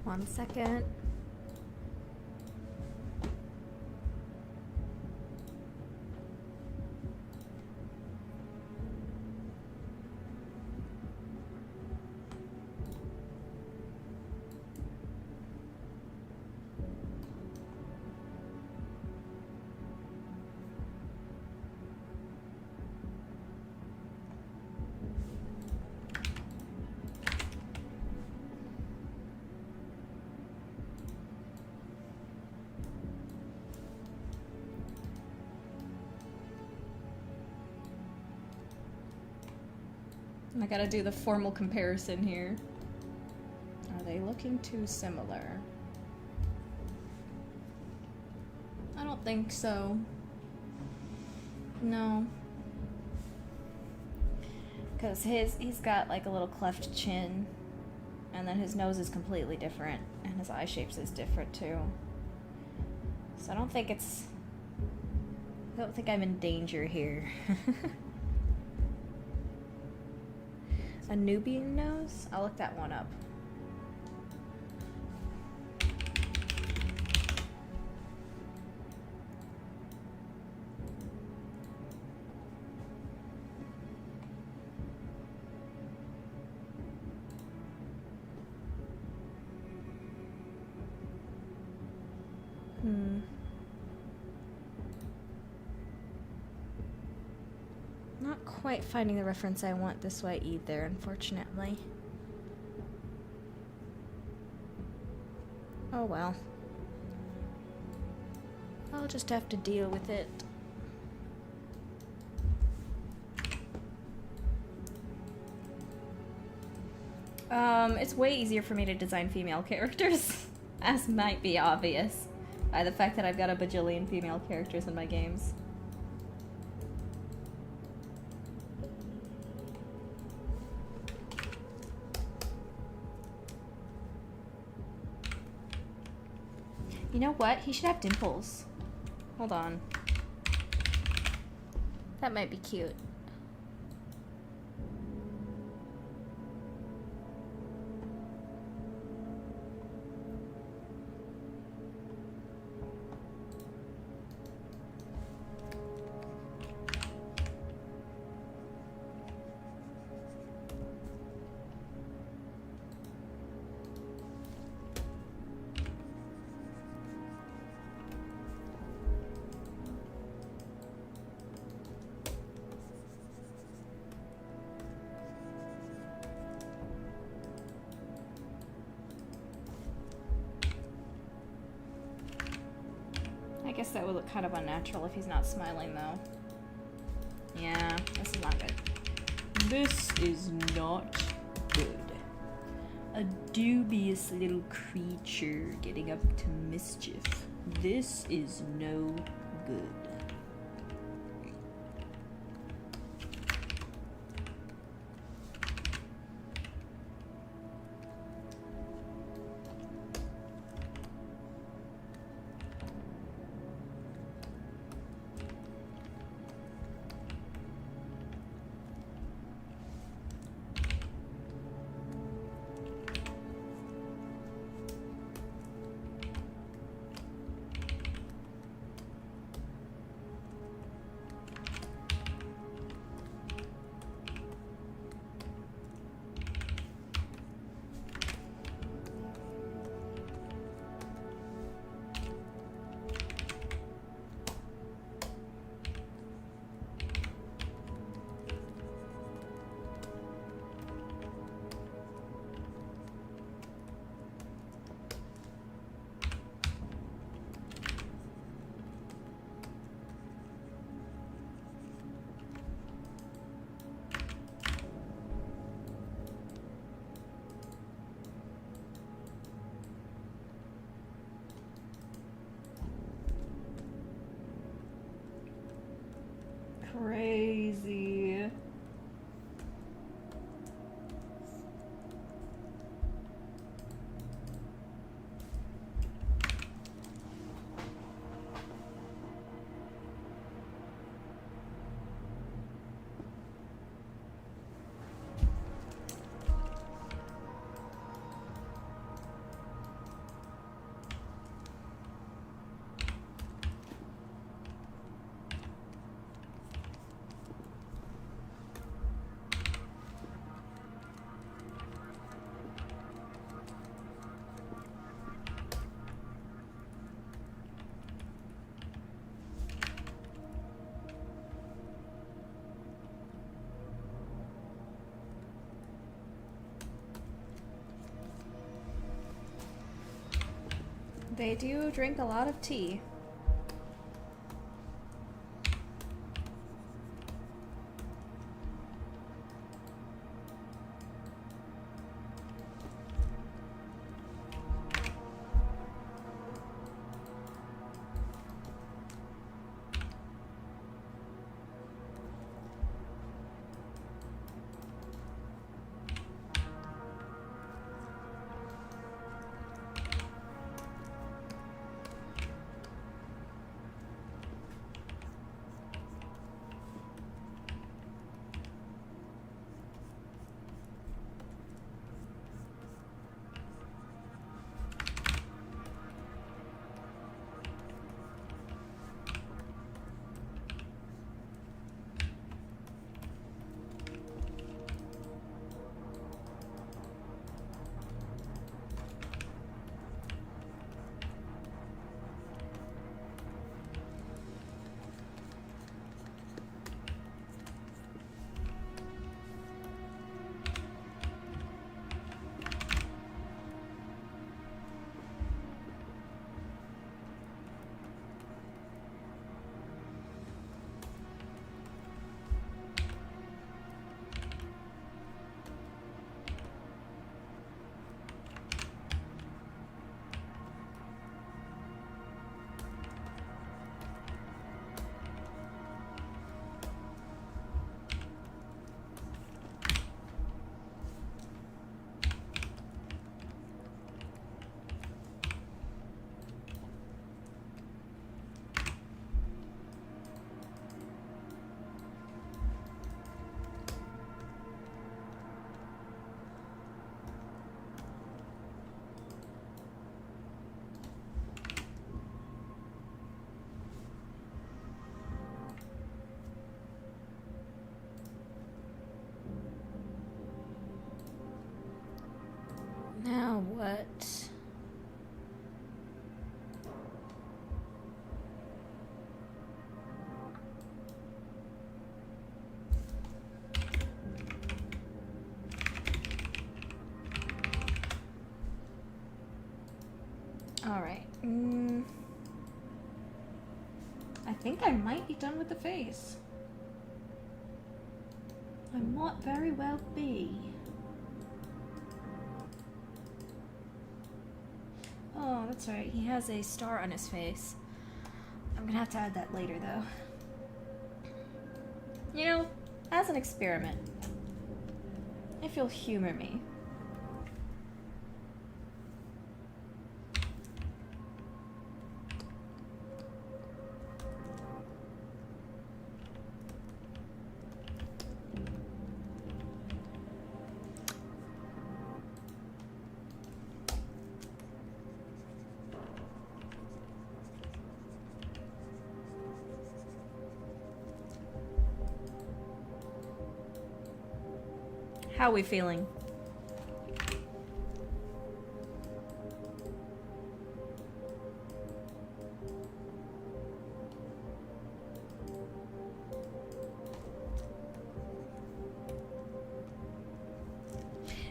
One second. I gotta do the formal comparison here. they looking too similar? I don't think so. No. Because he's got like a little cleft chin, and then his nose is completely different, and his eye shapes is different too. So I don't think I'm in danger here. A Nubian nose? I'll look that one up. Not quite finding the reference I want this way either, unfortunately. Oh well. I'll just have to deal with it. It's way easier for me to design female characters, as might be obvious by the fact that I've got a bajillion female characters in my games. You know what? He should have dimples. Hold on. That might be cute. I guess that would look kind of unnatural if he's not smiling, though. Yeah, this is not good. This is not good. A dubious little creature getting up to mischief. This is no good. Crazy. They do drink a lot of tea. know what? Alright. I think I might be done with the face. I might very well be. Oh, that's right. He has a star on his face. I'm gonna have to add that later, though. You know, as an experiment, if you'll humor me. How are we feeling?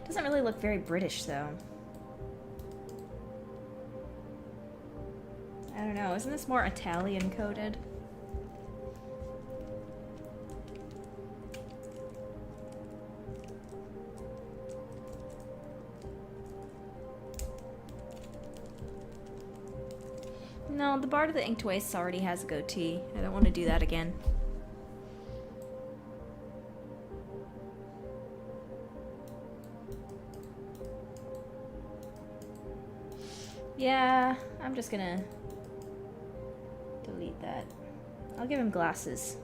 Doesn't really look very British, though. I don't know. Isn't this more Italian coded? No, the Bard of the Inked Wastes already has a goatee. I don't want to do that again. Yeah, I'm just gonna delete that. I'll give him glasses.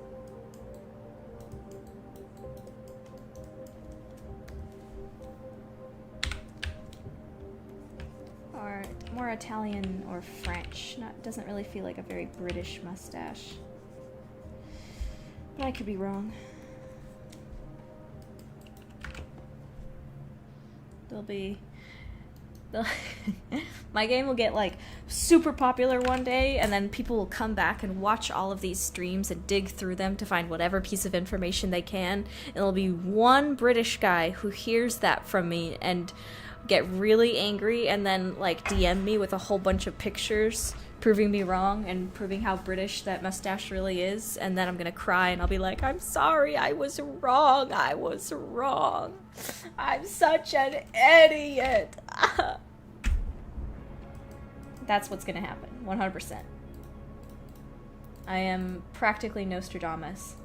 Or more Italian or French. Doesn't really feel like a very British mustache. But I could be wrong. My game will get like super popular one day, and then people will come back and watch all of these streams and dig through them to find whatever piece of information they can. And there'll be one British guy who hears that from me and get really angry and then like DM me with a whole bunch of pictures proving me wrong and proving how British that mustache really is, and then I'm gonna cry and I'll be like, I'm sorry, I was wrong, I'm such an idiot. That's what's gonna happen, 100%. I am practically Nostradamus.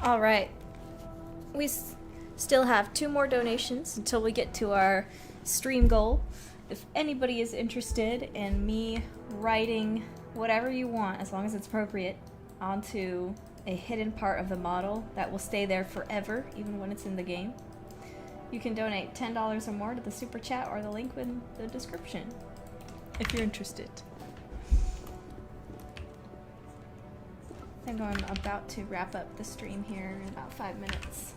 Alright. We still have 2 more donations until we get to our stream goal. If anybody is interested in me writing whatever you want, as long as it's appropriate, onto a hidden part of the model that will stay there forever, even when it's in the game, you can donate $10 or more to the super chat or the link in the description, if you're interested. I think I'm about to wrap up the stream here in about 5 minutes.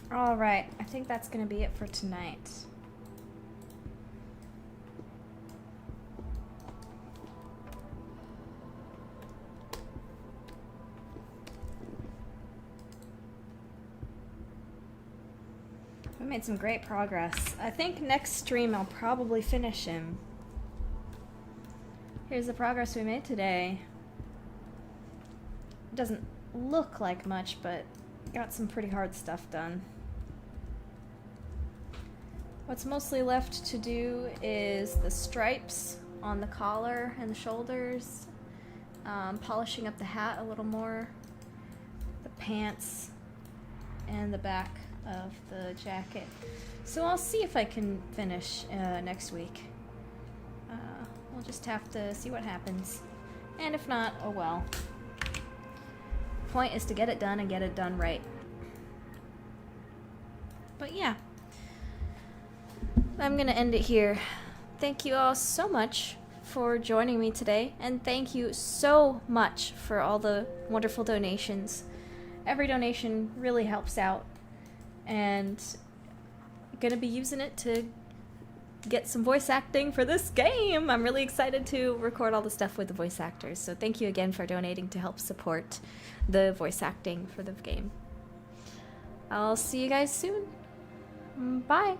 Alright, I think that's gonna be it for tonight. We made some great progress. I think next stream I'll probably finish him. Here's the progress we made today. It doesn't look like much, but got some pretty hard stuff done. What's mostly left to do is the stripes on the collar and the shoulders, polishing up the hat a little more, the pants, and the back of the jacket. So I'll see if I can finish next week. We'll just have to see what happens. And if not, oh well. The point is to get it done and get it done right. But yeah. I'm gonna end it here. Thank you all so much for joining me today, and thank you so much for all the wonderful donations. Every donation really helps out, and I'm gonna be using it to get some voice acting for this game. I'm really excited to record all the stuff with the voice actors, so thank you again for donating to help support the voice acting for the game. I'll see you guys soon. Bye!